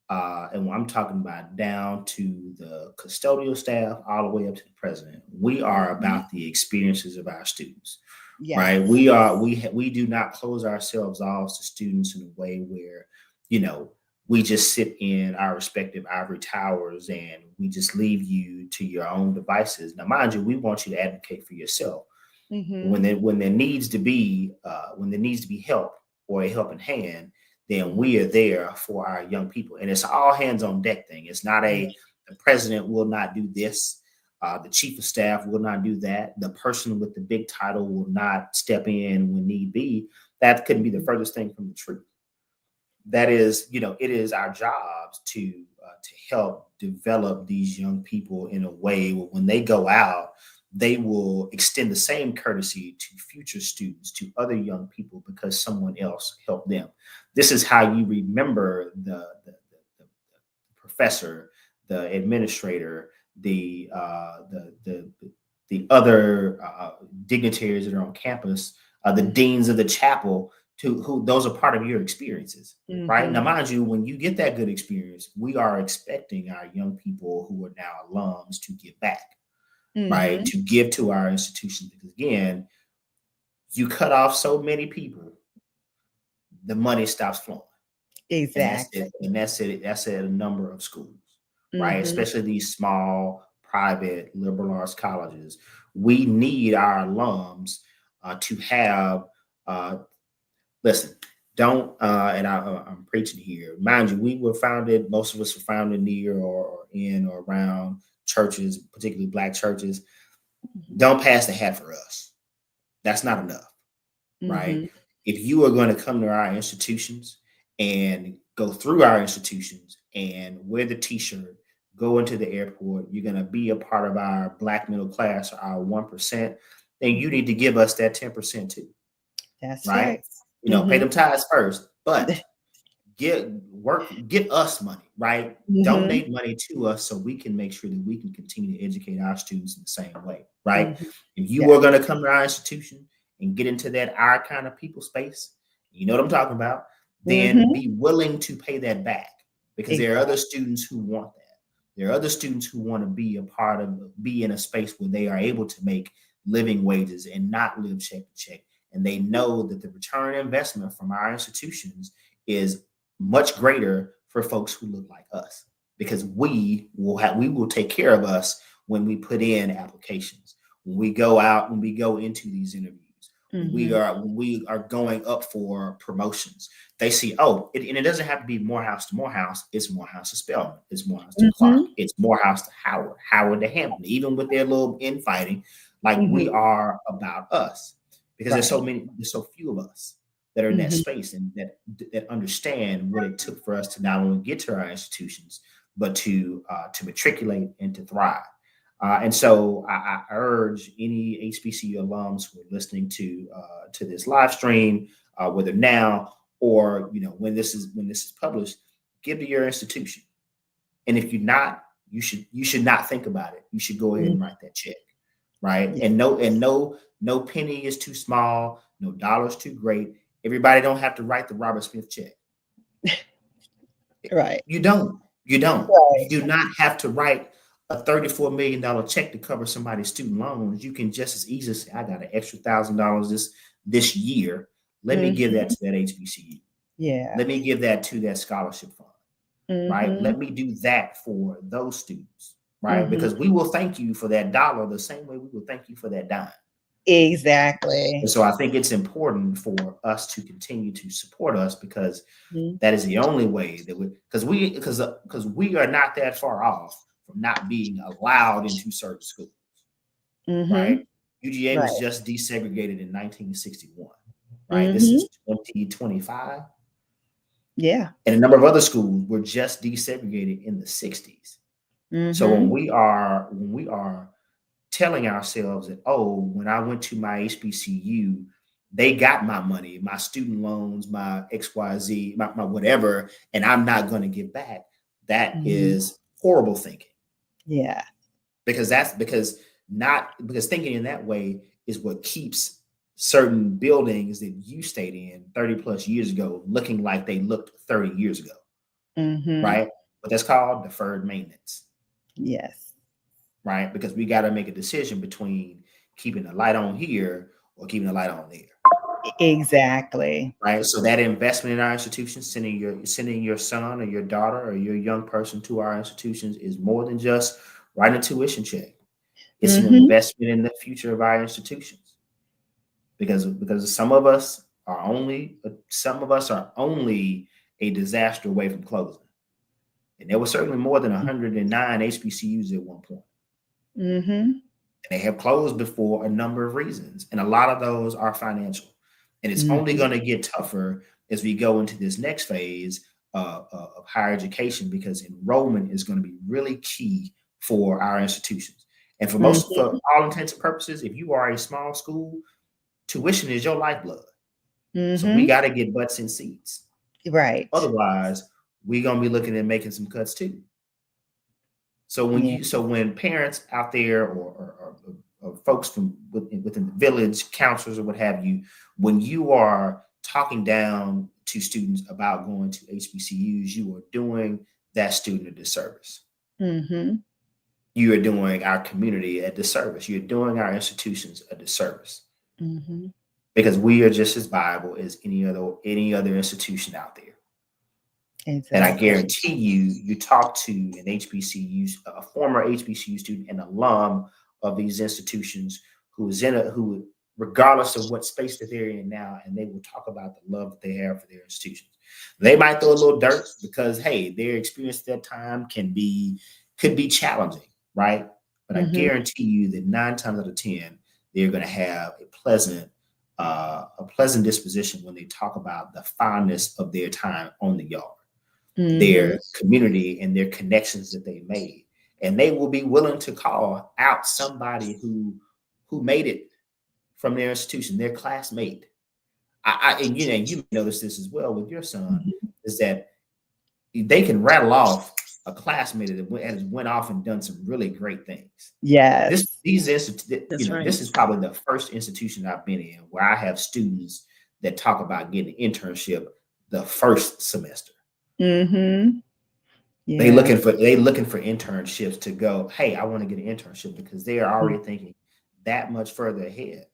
and I'm talking about down to the custodial staff, all the way up to the president. We are Mhm. about the experiences of our students, Yes. right? We do not close ourselves off to students in a way where, you know, we just sit in our respective ivory towers and we just leave you to your own devices. Now, mind you, we want you to advocate for yourself. When there needs to be help or a helping hand, then we are there for our young people. And it's all hands on deck thing. It's not the president will not do this. The chief of staff will not do that. The person with the big title will not step in when need be. That couldn't be the furthest thing from the truth. That is, it is our jobs to help develop these young people in a way where when they go out, they will extend the same courtesy to future students, to other young people, because someone else helped them. This is how you remember the professor, the administrator, the other dignitaries that are on campus, the deans of the chapel, who those are part of your experiences, right? Now, mind you, when you get that good experience, we are expecting our young people who are now alums to give back. Right, to give to our institutions, because again, you cut off so many people, the money stops flowing. Exactly. And that's at a number of schools, right? Especially these small, private, liberal arts colleges. We need our alums to have. Listen, don't. And I'm preaching here. Mind you, most of us were founded near or in or around churches, particularly Black churches. Don't pass the hat for us. That's not enough, right? If you are going to come to our institutions and go through our institutions and wear the t-shirt, go into the airport, you're going to be a part of our Black middle class, our 1%, then you need to give us that 10% too. That's right. Pay them tithes first, but get us money, right? Donate money to us so we can make sure that we can continue to educate our students in the same way, right? If you are going to come to our institution and get into that our kind of people space, you know what I'm talking about, then be willing to pay that back, because there are other students who want that. There are other students who want to be in a space where they are able to make living wages and not live check to check. And they know that the return investment from our institutions is much greater for folks who look like us, because we will take care of us when we put in applications, when we go out, when we go into these interviews, when we are going up for promotions. They see, and it doesn't have to be Morehouse to Morehouse. It's Morehouse to Spelman. It's Morehouse to Clark. It's Morehouse to Howard to Hampton. Even with their little infighting, we are about us, because there's so few of us that are in that space and that understand what it took for us to not only get to our institutions, but to matriculate and to thrive. And so I urge any HBCU alums who are listening to this live stream, whether now or when this is published, give to your institution. And if you're not, you should not think about it. You should go ahead and write that check, right? Yeah. And no penny is too small, no dollar's too great. Everybody don't have to write the Robert Smith check. Right. You don't. Right. You do not have to write a $34 million check to cover somebody's student loans. You can just as easily say, I got an extra $1,000 this year. Let me give that to that HBCU. Yeah. Let me give that to that scholarship fund. Right. Let me do that for those students. Right. Because we will thank you for that dollar the same way we will thank you for that dime. Exactly. And so I think it's important for us to continue to support us, because that is the only way that because we are not that far off from not being allowed into certain schools. Right. UGA was just desegregated in 1961. Right. This is 2025. Yeah. And a number of other schools were just desegregated in the 60s. So when we are telling ourselves that, when I went to my HBCU, they got my money, my student loans, my XYZ, my whatever, and I'm not going to give back. That is horrible thinking. Yeah. Because thinking in that way is what keeps certain buildings that you stayed in 30 plus years ago looking like they looked 30 years ago. Right. But that's called deferred maintenance. Yes. Right. Because we got to make a decision between keeping the light on here or keeping the light on there. Exactly. right? So that investment in our institutions, sending your son or your daughter or your young person to our institutions is more than just writing a tuition check. It's an Mm-hmm. investment in the future of our institutions because some of us are only a disaster away from closing. And there were certainly more than 109 HBCUs at one point. Mm-hmm. And they have closed before a number of reasons. And a lot of those are financial. And it's only going to get tougher as we go into this next phase of higher education, because enrollment is going to be really key for our institutions. And for all intents and purposes, if you are a small school, tuition is your lifeblood. So we Mm-hmm. got to get butts in seats. Right. Otherwise, we're going to be looking at making some cuts too. So when parents out there or folks from within the village, counselors or what have you, when you are talking down to students about going to HBCUs, you are doing that student a disservice. Mm-hmm. You are doing our community a disservice. You're doing our institutions a disservice. Mm-hmm. Because we are just as viable as any other institution out there. Exactly. And I guarantee you talk to an HBCU, a former HBCU student, an alum of these institutions who, regardless of what space that they're in now, and they will talk about the love that they have for their institutions. They might throw a little dirt because, hey, their experience at that time could be challenging, right? But I guarantee you that 9 times out of 10, they're going to have a pleasant disposition when they talk about the fondness of their time on the yard, their community, and their connections that they made. And they will be willing to call out somebody who made it from their institution, their classmate. And you notice this as well with your son, is that they can rattle off a classmate that has went off and done some really great things. Yes. This is probably the first institution I've been in where I have students that talk about getting an internship the first semester. Mm-hmm. Yeah. They looking for internships to go, hey, I want to get an internship, because they are already thinking that much further ahead.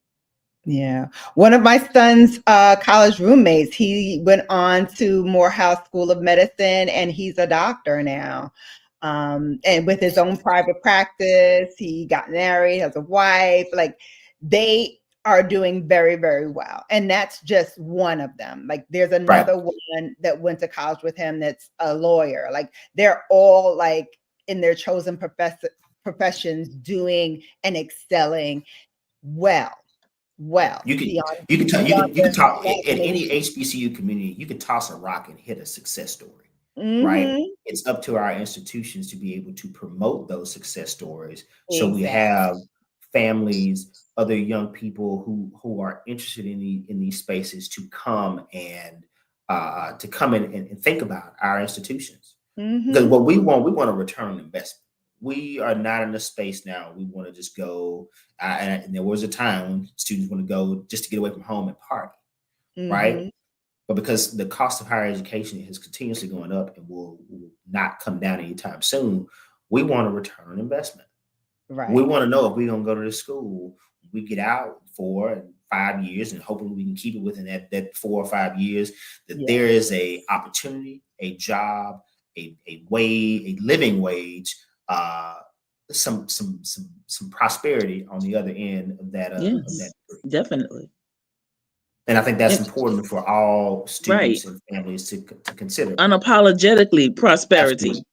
Yeah. One of my son's college roommates, he went on to Morehouse School of Medicine, and he's a doctor now. And with his own private practice, he got married, has a wife. Like, they are doing very, very well. And that's just one of them. Like, there's another one that went to college with him that's a lawyer. Like, they're all like in their chosen professions doing and excelling well. You can talk at any HBCU community. You can toss a rock and hit a success story, right? It's up to our institutions to be able to promote those success stories. So we have families, other young people who are interested in these spaces to come and think about our institutions. Because what we want a return on investment. We are not in a space now. We want to just go. And there was a time when students want to go just to get away from home and party, right? But because the cost of higher education is continuously going up and will not come down anytime soon, we want a return on investment. Right. We want to know if we're going to go to this school, we get out 4 and 5 years, and hopefully we can keep it within that 4 or 5 years, that there is a opportunity, a job, a living wage, some prosperity on the other end of that. Definitely. And I think that's important for all students and families to consider. Unapologetically prosperity.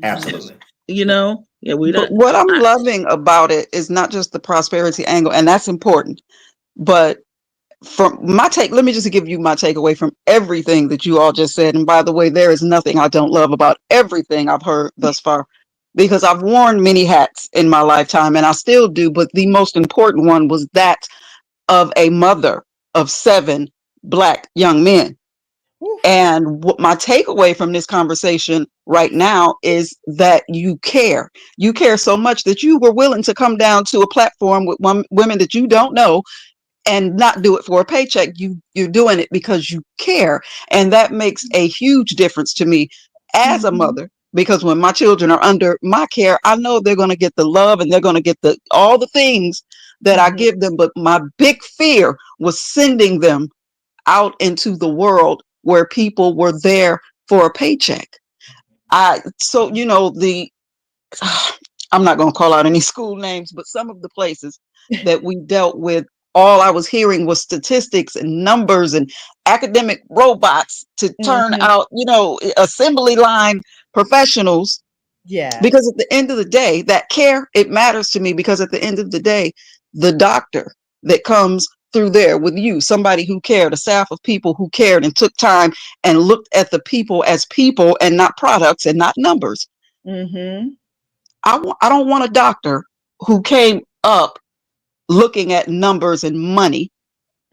Absolutely. But what I'm loving about it is not just the prosperity angle, and that's important, but from my take, let me just give you my takeaway from everything that you all just said. And by the way, there is nothing I don't love about everything I've heard thus far, because I've worn many hats in my lifetime, and I still do. But the most important one was that of a mother of 7 Black young men. And what my takeaway from this conversation right now is that you care. You care so much that you were willing to come down to a platform with women that you don't know and not do it for a paycheck. You're doing it because you care. And that makes a huge difference to me as a mother, because when my children are under my care, I know they're going to get the love and they're going to get all the things that I Mhm. give them, but my big fear was sending them out into the world where people were there for a paycheck. So the I'm not going to call out any school names, but some of the places that we dealt with, all I was hearing was statistics and numbers and academic robots to turn Mhm. out, assembly line professionals. Yes. Because at the end of the day, that care, it matters to me, because at the end of the day, the doctor that comes through there with you, somebody who cared, a staff of people who cared and took time and looked at the people as people and not products and not numbers. Mhm. I don't want a doctor who came up looking at numbers and money.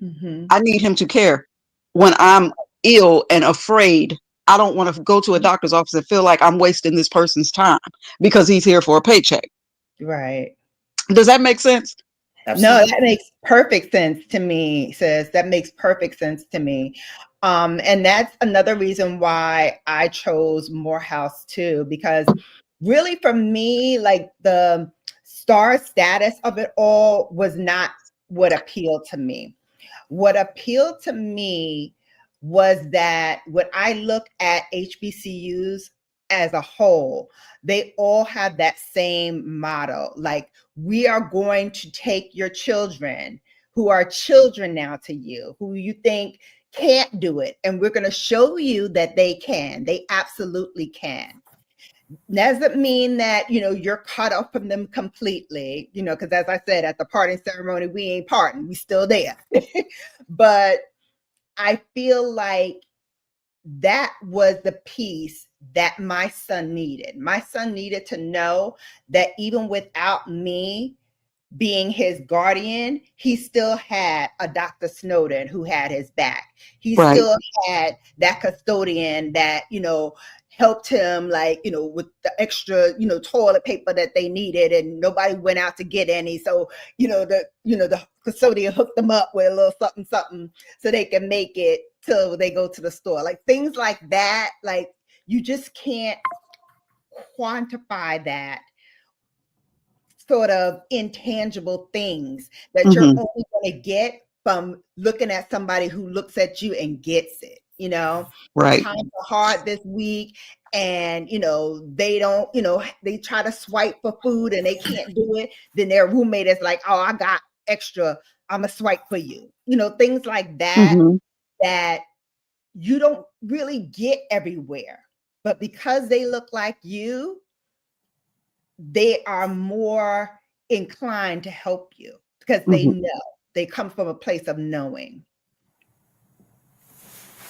Mhm. I need him to care when I'm ill and afraid. I don't want to go to a doctor's office and feel like I'm wasting this person's time because he's here for a paycheck. Right. Does that make sense? No, Absolutely. that makes perfect sense to me, sis. That makes perfect sense to me. And that's another reason why I chose Morehouse too, because really for me, like the star status of it all was not what appealed to me. What appealed to me was that when I look at HBCUs as a whole, they all have that same motto, like, we are going to take your children who are children now to you, who you think can't do it, and we're going to show you that they can. They absolutely can. Doesn't mean that, you're cut off from them completely, because as I said, at the parting ceremony, we ain't parting, we still there. But I feel like that was the piece that my son needed. My son needed to know that even without me being his guardian, he still had a Dr. Snowden who had his back. He Right. still had that custodian that, helped him, like, with the extra, toilet paper that they needed, and nobody went out to get any. So, the custodian hooked them up with a little something, something so they can make it till they go to the store. Like things like that, like you just can't quantify that sort of intangible things that you're Hmm. only going to get from looking at somebody who looks at you and gets it. When Right. times are hard this week and they don't, they try to swipe for food and they can't do it, then their roommate is like, oh, I got extra, I'm gonna swipe for you. Things like that, Hmm. that you don't really get everywhere, but because they look like you, they are more inclined to help you because they Hmm. know, they come from a place of knowing.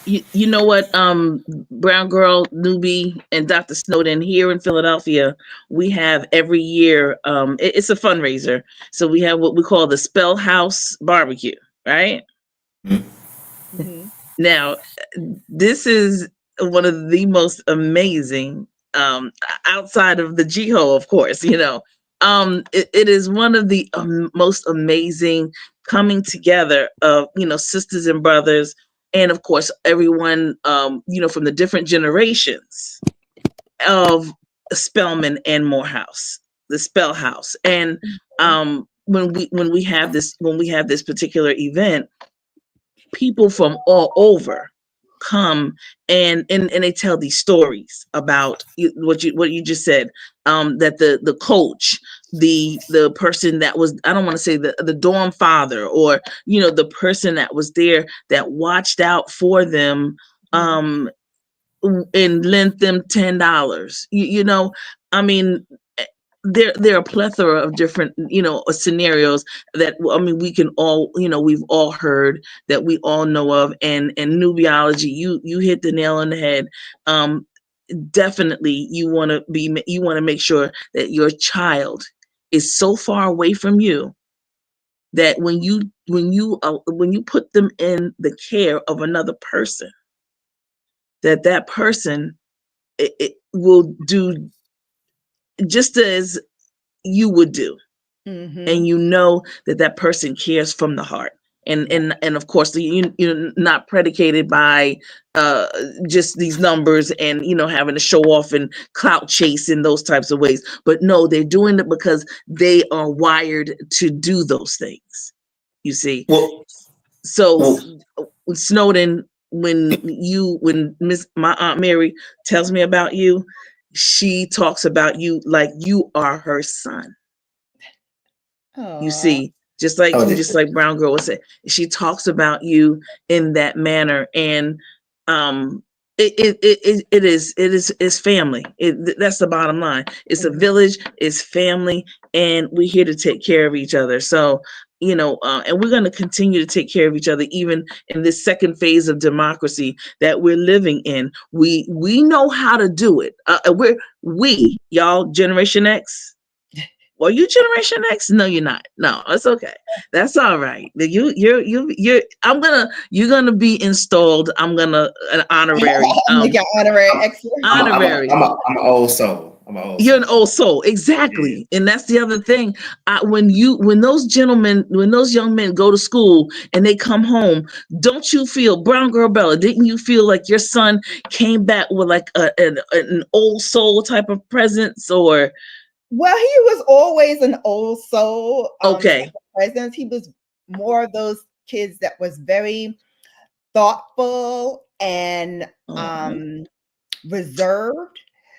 You know what, Brown Girl, Newbie, and Dr. Snowden, here in Philadelphia, we have every year, it's a fundraiser. So we have what we call the Spell House Barbecue, right? Mm-hmm. Now, this is one of the most amazing, outside of the Jiho, of course, it is one of the most amazing coming together of, sisters and brothers, and of course, everyone, from the different generations of Spelman and Morehouse, the Spell House. And when we have this particular event, people from all over come and they tell these stories about what you just said, that the coach, the person that was, I don't want to say the dorm father, or the person that was there that watched out for them, um and lent them $10. I mean, there are a plethora of different scenarios that, I mean, we can all, we've all heard, that we all know of. And nubiology, you hit the nail on the head. Definitely, you want to make sure that your child is so far away from you that when you put them in the care of another person, that person, it will do just as you would do, Mm-hmm. and you know that person cares from the heart. and of course you're not predicated by just these numbers and having to show off and clout chase in those types of ways. But no, they're doing it because they are wired to do those things. You see, so Snowden, when my Aunt Mary tells me about you, she talks about you like you are her son. You see, just like Brown Girl was saying, she talks about you in that manner, and it's family. That's the bottom line. It's a village, it's family, and we're here to take care of each other. So and we're going to continue to take care of each other, even in this second phase of democracy that we're living in. We know how to do it. Y'all, Generation X. Well, you Generation X? No, you're not. No, it's okay. That's all right. You're gonna be installed. I'm gonna an honorary. Honorary excellent. Honorary. I'm an old soul. You're an old soul, exactly. Yeah. And that's the other thing. When those young men go to school and they come home, don't you feel, Brown Girl Bella? Didn't you feel like your son came back with like an old soul type of presence, or? Well, he was always an old soul. Okay. Presence. He was more of those kids that was very thoughtful and reserved.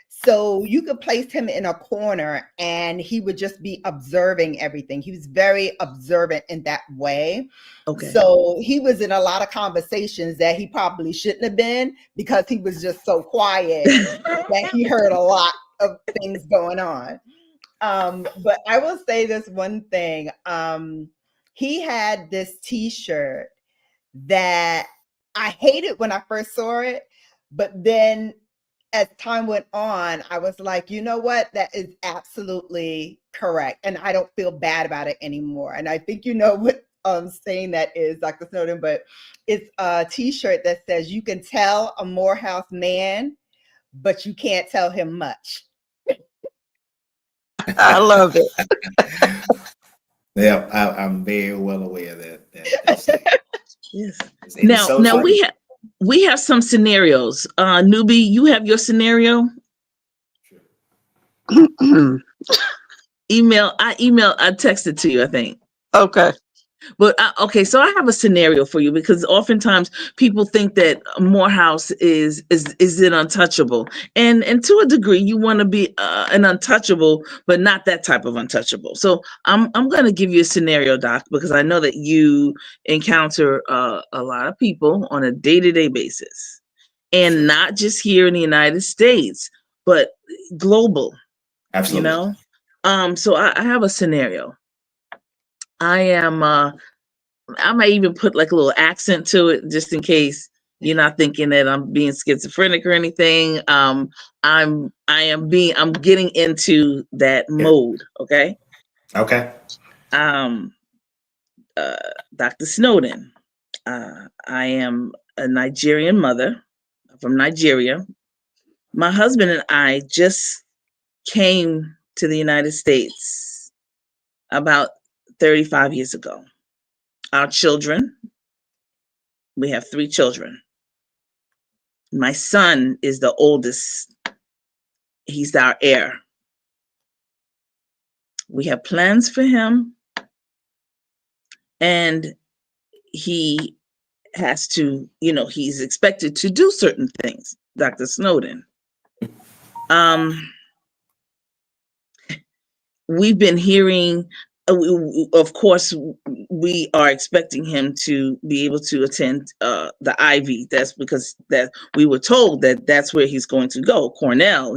So you could place him in a corner and he would just be observing everything. He was very observant in that way. Okay. So he was in a lot of conversations that he probably shouldn't have been, because he was just so quiet that he heard a lot of things going on. But I will say this one thing. He had this T-shirt that I hated when I first saw it, but then as time went on, I was like, you know what? That is absolutely correct. And I don't feel bad about it anymore. And I think you know what saying that is, Dr. Snowden, but it's a T-shirt that says, you can tell a Morehouse man, but you can't tell him much. I love it. Yeah, I'm very well aware of that. Yes. Now we have some scenarios. Newbie, you have your scenario. Sure. I texted to you, I think. Okay. But so I have a scenario for you, because oftentimes people think that Morehouse is an untouchable, and to a degree you want to be an untouchable, but not that type of untouchable. So I'm going to give you a scenario, Doc, because I know that you encounter a lot of people on a day-to-day basis, and not just here in the United States, but global. Absolutely. So I have a scenario. I might even put like a little accent to it, just in case you're not thinking that I'm being schizophrenic or anything. I'm getting into that mode. Okay. Okay. Dr. Snowden. I am a Nigerian mother. I'm from Nigeria. My husband and I just came to the United States about 35 years ago. Our children, we have 3 children. My son is the oldest. He's our heir. We have plans for him, and he has to, he's expected to do certain things, Dr. Snowden. We've been hearing, of course, we are expecting him to be able to attend the Ivy. That's because that we were told that that's where he's going to go. Cornell.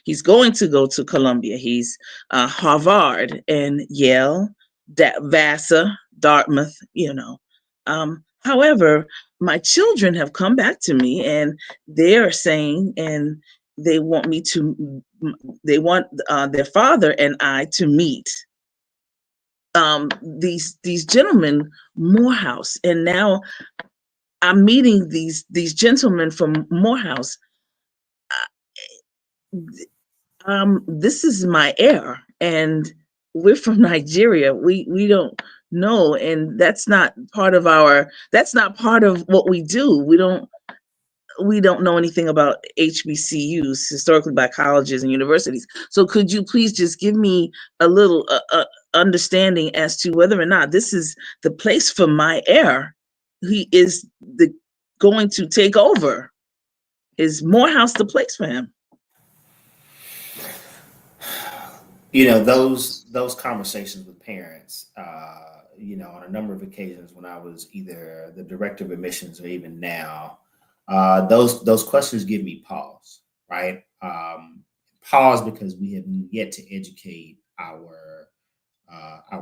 He's going to go to Columbia. He's Harvard and Yale, Vassar, Dartmouth. However, my children have come back to me, and they are saying, and they want their father and I to meet these gentlemen, Morehouse, and now I'm meeting these gentlemen from Morehouse. This is my heir, and we're from Nigeria. We don't No, and that's not part of what we do. We don't know anything about HBCUs, historically black colleges and universities. So could you please just give me a little understanding as to whether or not this is the place for my heir? He is going to take over. Is Morehouse the place for him? Those conversations with parents, on a number of occasions when I was either the director of admissions or even now, those questions give me pause, right? Pause because we have yet to educate our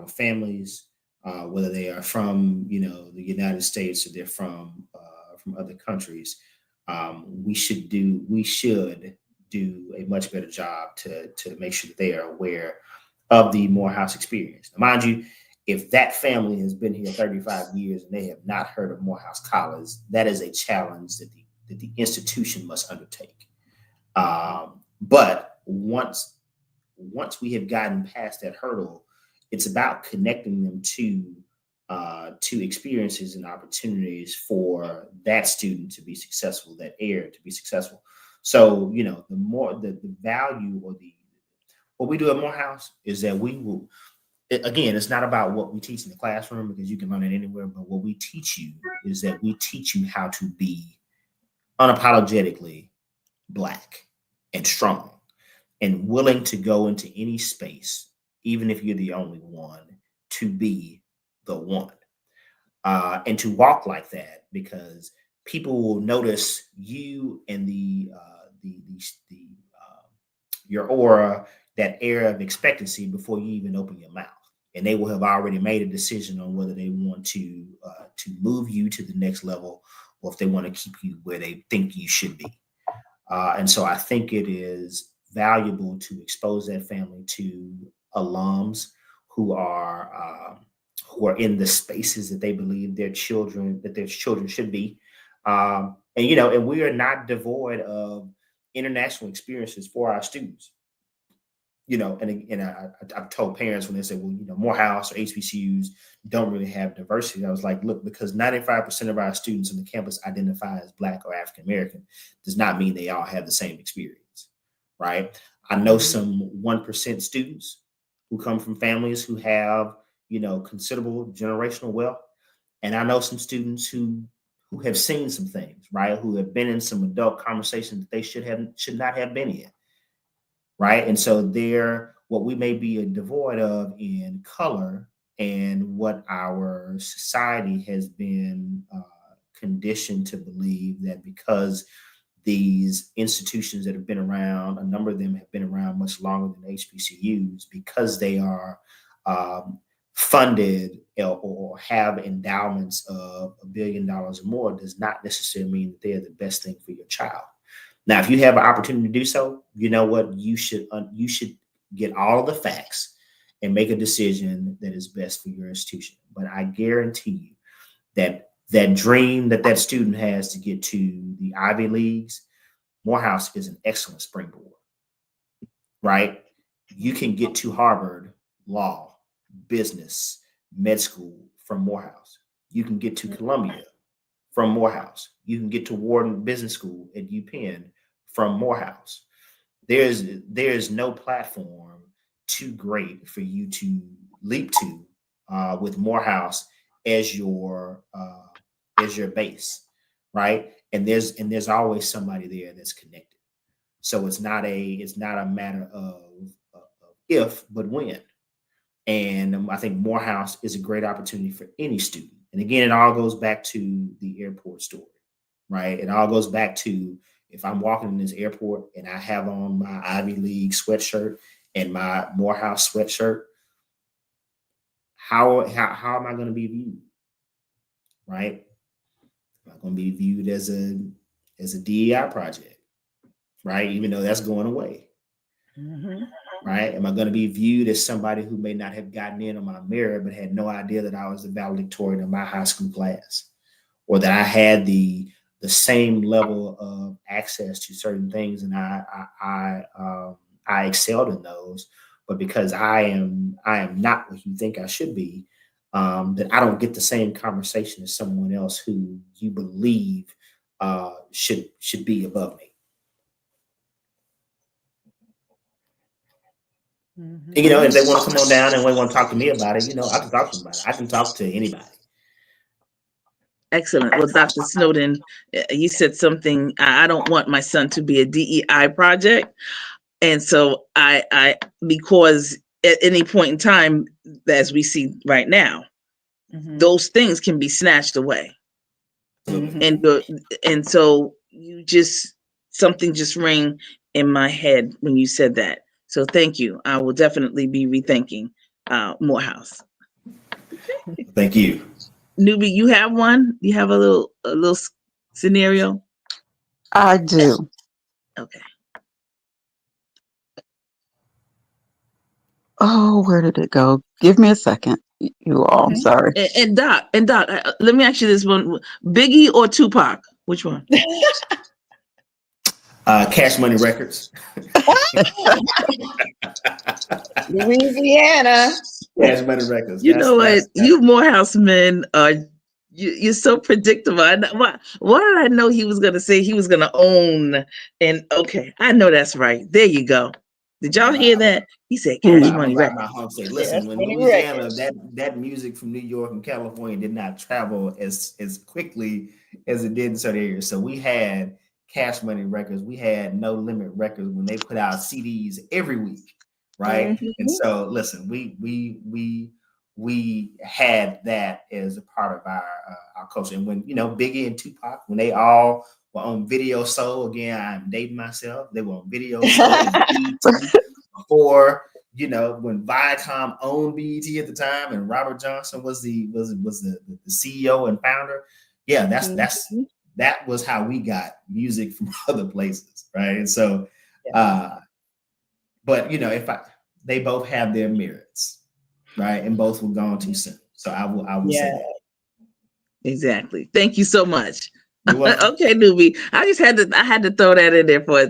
families, whether they are from the United States or they're from other countries. We should do a much better job to make sure that they are aware of the Morehouse experience. Now, mind you, if that family has been here 35 years and they have not heard of Morehouse College, that is a challenge that the institution must undertake. But once we have gotten past that hurdle, it's about connecting them to experiences and opportunities for that student to be successful, that heir to be successful. So, the more the value or what we do at Morehouse is that we will, again, it's not about what we teach in the classroom because you can learn it anywhere, but what we teach you is that we teach you how to be unapologetically Black and strong and willing to go into any space, even if you're the only one, to be the one. And to walk like that, because people will notice you and your aura, that air of expectancy before you even open your mouth, and they will have already made a decision on whether they want to move you to the next level or if they want to keep you where they think you should be. And so I think it is valuable to expose that family to alums who are in the spaces that they believe their children should be. And we are not devoid of international experiences for our students. I've told parents when they say, well, Morehouse or HBCUs don't really have diversity. I was like, look, because 95% of our students on the campus identify as Black or African American does not mean they all have the same experience, right? I know some 1% students who come from families who have, considerable generational wealth. And I know some students who have seen some things, right? Who have been in some adult conversations that they should not have been in. Right. And so what we may be devoid of in color and what our society has been conditioned to believe that because these institutions that have been around, a number of them have been around much longer than HBCUs, because they are funded or have endowments of $1 billion or more, does not necessarily mean that they're the best thing for your child. Now, if you have an opportunity to do so, you know what? You should get all of the facts and make a decision that is best for your institution. But I guarantee you that dream that student has to get to the Ivy Leagues, Morehouse is an excellent springboard, right? You can get to Harvard law, business, med school from Morehouse. You can get to Columbia from Morehouse. You can get to Wharton Business School at UPenn from Morehouse. There's no platform too great for you to leap to with Morehouse as your base, right? And there's always somebody there that's connected. So it's not a matter of if, but when. And I think Morehouse is a great opportunity for any student. And again, it all goes back to the airport story, right? It all goes back to, if I'm walking in this airport and I have on my Ivy League sweatshirt and my Morehouse sweatshirt, how am I going to be viewed, right? Am I going to be viewed as a DEI project, right? Even though that's going away. Mm-hmm. Right? Am I going to be viewed as somebody who may not have gotten in on my merit, but had no idea that I was the valedictorian of my high school class, or that I had the same level of access to certain things and I excelled in those, but because I am not what you think I should be, that I don't get the same conversation as someone else who you believe should be above me. Mhm. And, if they want to come on down and they want to talk to me about it, I can talk to them about it. I can talk to anybody. Excellent. Well, Dr. Snowden, you said something. I don't want my son to be a DEI project. And so because at any point in time, as we see right now, those things can be snatched away. And so something just rang in my head when you said that. So thank you. I will definitely be rethinking Morehouse. Thank you. Newbie, you have one? You have a little scenario? I do. Okay. Oh, where did it go? Give me a second, you all. I'm sorry. And Doc, let me ask you this one: Biggie or Tupac? Which one? Cash Money Records. Louisiana. Cash Money Records. You know what? You Morehouse men are you're so predictable. Why did I know he was gonna say he was gonna own? And okay, I know that's right. There you go. Did y'all hear that? He said Cash Money Records. My home say, listen, when Louisiana, that music from New York and California did not travel as quickly as it did in certain areas. So we had Cash Money Records. We had No Limit Records when they put out CDs every week, right? And so, listen, we had that as a part of our culture. And when Biggie and Tupac, when they all were on Video Soul, again, I'm dating myself. They were on Video Soul before when Viacom owned BET at the time, and Robert Johnson was the CEO and founder. Yeah, that was how we got music from other places, right? And so, but they both have their merits, right? And both were gone too soon. So I will say that. Exactly. Thank you so much. Okay, Newbie. I had to throw that in there for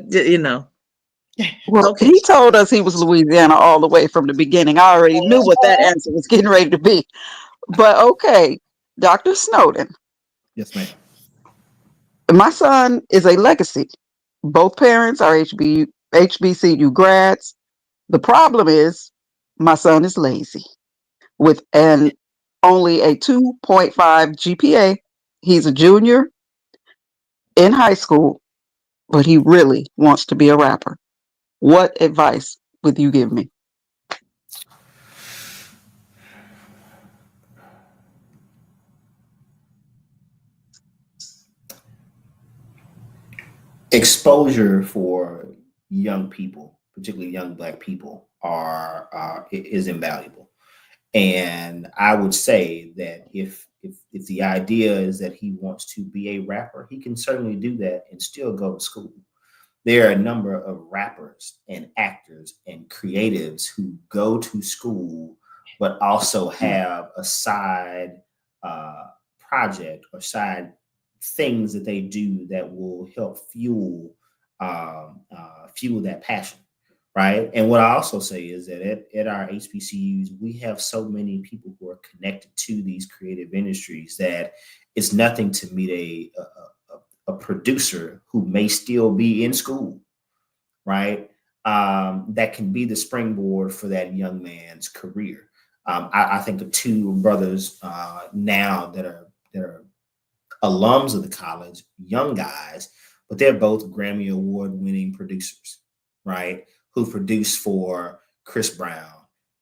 Well, okay. He told us he was Louisiana all the way from the beginning. I already knew what that answer was getting ready to be. But okay, Dr. Snowden. Yes, ma'am. My son is a legacy. Both parents are HBCU grads. The problem is my son is lazy. With only a 2.5 GPA, he's a junior in high school, but he really wants to be a rapper. What advice would you give me? Exposure for young people, particularly young Black people, is invaluable. And I would say that if the idea is that he wants to be a rapper, he can certainly do that and still go to school. There are a number of rappers and actors and creatives who go to school, but also have a side project or side things that they do that will help fuel that passion. Right. And what I also say is that at our HBCUs, we have so many people who are connected to these creative industries that it's nothing to meet a producer who may still be in school, right? That can be the springboard for that young man's career. I think the two brothers now that are alums of the college, young guys, but they're both Grammy Award winning producers, right? Who produced for Chris Brown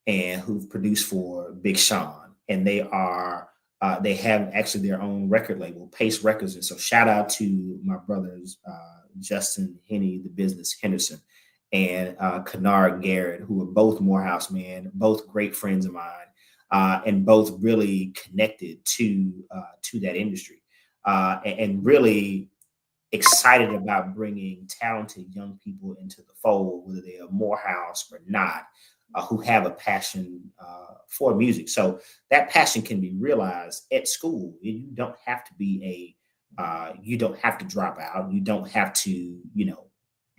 and who've produced for Big Sean. And they have actually their own record label, Pace Records. And so shout out to my brothers, Justin Henney, the business Henderson, and Kennard Garrett, who are both Morehouse men, both great friends of mine, and both really connected to that industry, and really excited about bringing talented young people into the fold, whether they are Morehouse or not, who have a passion for music. So that passion can be realized at school. You don't have to be you don't have to drop out. You don't have to,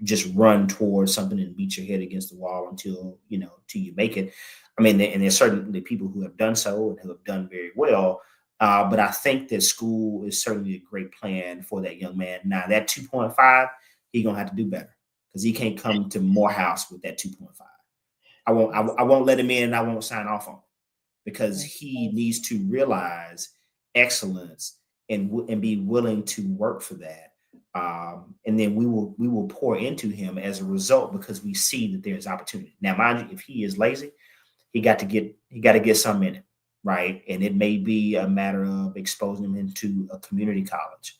just run towards something and beat your head against the wall until you make it. I mean, and there's certainly people who have done so and who have done very well. But I think that school is certainly a great plan for that young man. Now that 2.5, he's gonna have to do better because he can't come to Morehouse with that 2.5. I won't let him in, and I won't sign off on it because he needs to realize excellence and be willing to work for that. And then we will pour into him as a result because we see that there's opportunity. Now, mind you, if he is lazy, he got to get some in it, right? And it may be a matter of exposing him into a community college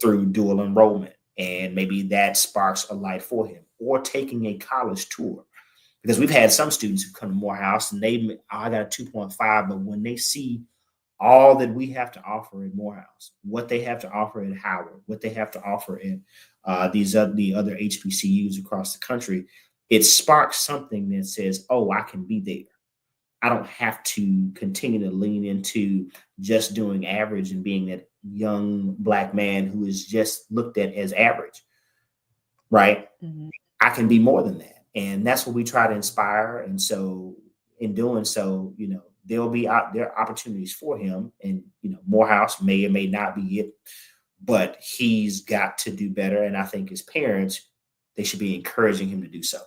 through dual enrollment, and maybe that sparks a light for him, or taking a college tour. Because we've had some students who come to Morehouse and I got a 2.5, but when they see all that we have to offer in Morehouse, what they have to offer at Howard, what they have to offer in the other HBCUs across the country, it sparks something that says, oh, I can be there. I don't have to continue to lean into just doing average and being that young Black man who is just looked at as average, right? Mm-hmm. I can be more than that. And that's what we try to inspire. And so in doing so, there'll be there are opportunities for him, and, Morehouse may or may not be it, but he's got to do better. And I think as parents, they should be encouraging him to do so.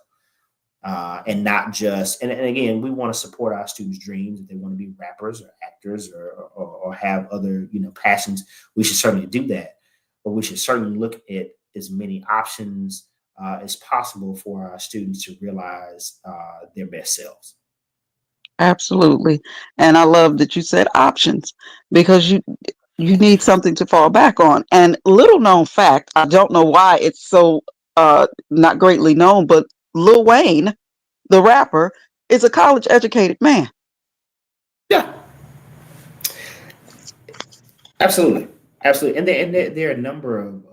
And not just, and again, we want to support our students' dreams. If they want to be rappers or actors or have other, passions, we should certainly do that. But we should certainly look at as many options as possible for our students to realize their best selves. Absolutely. And I love that you said options, because you need something to fall back on. And little known fact, I don't know why it's so not greatly known, but Lil Wayne, the rapper, is a college educated man. Yeah. Absolutely. Absolutely. And there are a number of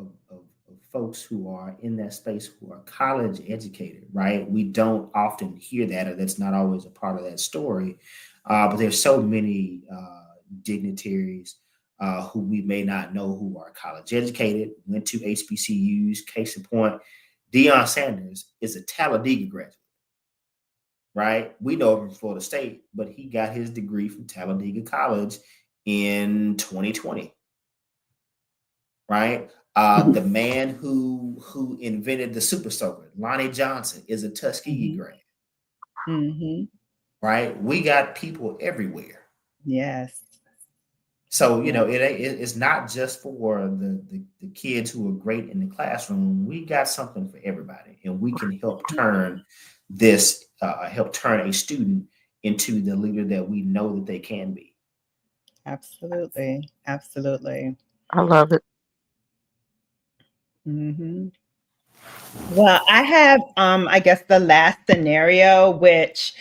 folks who are in that space who are college educated, right? We don't often hear that, or that's not always a part of that story. But there's so many dignitaries who we may not know who are college educated, went to HBCUs. Case in point, Deion Sanders is a Talladega graduate, right? We know him from Florida State, but he got his degree from Talladega College in 2020, right? The man who invented the super soaker, Lonnie Johnson, is a Tuskegee grad. Mm-hmm. Right? We got people everywhere. Yes. So, it's not just for the kids who are great in the classroom. We got something for everybody, and we can help turn a student into the leader that we know that they can be. Absolutely. Absolutely. I love it. Mm-hmm. Well, I have, I guess, the last scenario, which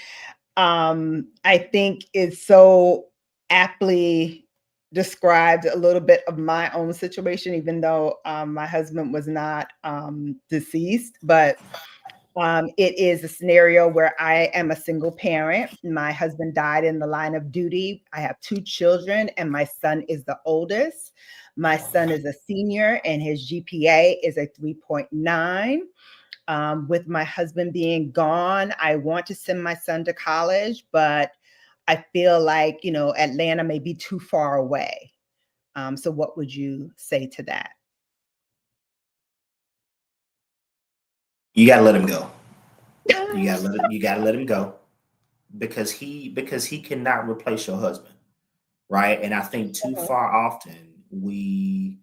I think is so aptly described a little bit of my own situation, even though my husband was not deceased, but it is a scenario where I am a single parent. My husband died in the line of duty. I have 2 children, and my son is the oldest. My son is a senior, and his GPA is a 3.9. With my husband being gone, I want to send my son to college, but I feel like, Atlanta may be too far away. So what would you say to that? You got to let him go. You got to let him go because he cannot replace your husband, right? And I think too far often we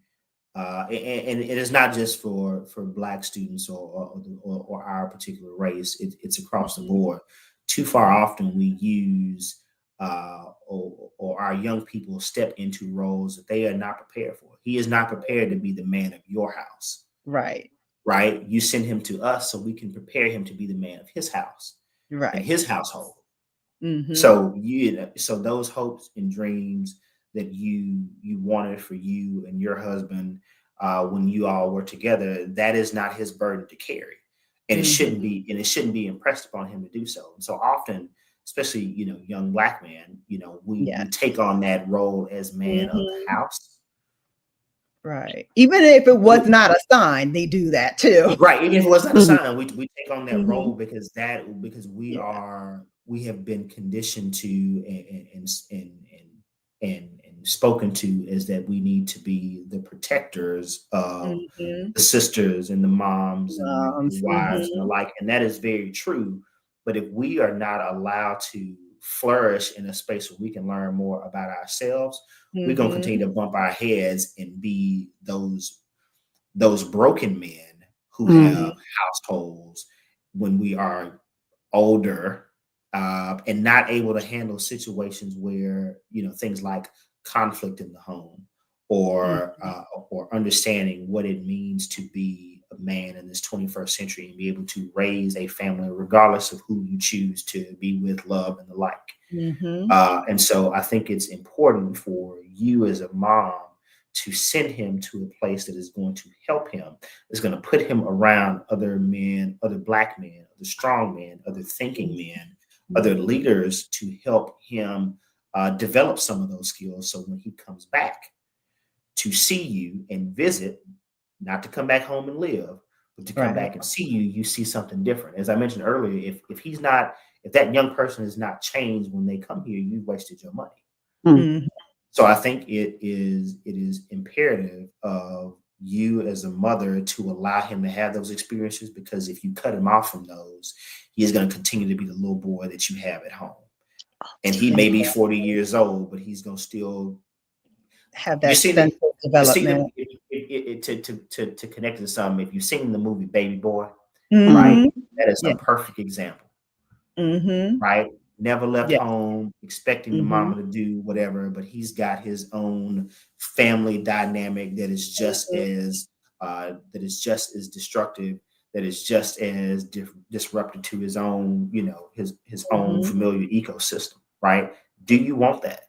and it is not just for Black students or our particular race. It's across the board. Too far often we use or our young people step into roles that they are not prepared for. He is not prepared to be the man of your house. Right. Right. You send him to us so we can prepare him to be the man of his house, right, and his household. Mm-hmm. So those hopes and dreams that you wanted for you and your husband when you all were together, that is not his burden to carry, and it shouldn't be impressed upon him to do so. And so often, especially young Black man, we take on that role as man of the house, Right. Even if it was not a sign, they do that too. Right. Even if it was not a Mhm. sign, we take on that Mhm. role because Yeah. we have been conditioned to and spoken to is that we need to be the protectors of Mhm. the sisters and the moms and the wives and the Mhm. like. And that is very true. But if we are not allowed to flourish in a space where we can learn more about ourselves, we're gonna continue Mhm. to bump our heads and be those broken men who Mhm. have households when we are older, and not able to handle situations where things like conflict in the home or Mhm. or understanding what it means to be a man in this 21st century and be able to raise a family regardless of who you choose to be with, love, and the like. Mhm. And so I think it's important for you as a mom to send him to a place that is going to help him, is going to put him around other men, other Black men, other strong men, other thinking men, other Mhm. leaders to help him develop some of those skills. So when he comes back to see you and visit, not to come back home and live, but to come Right. back and see you, you see something different. As I mentioned earlier, if that young person is not changed when they come here, you've wasted your money. Mhm. Mhm. So I think it is imperative of you as a mother to allow him to have those experiences, because if you cut him off from those, he is going to continue to be the little boy that you have at home. And he may be 40 years old, but he's going to still Have you that see sense of you see them development. to connect to something. If you've seen the movie Baby Boy, right, Mhm. that is a Yeah. perfect example, Mhm. right? Never left Yeah. home, expecting the Mhm. mama to do whatever, but he's got his own family dynamic that is just as destructive, that is just as disruptive to his own, his own Mhm. familiar ecosystem, right? Do you want that,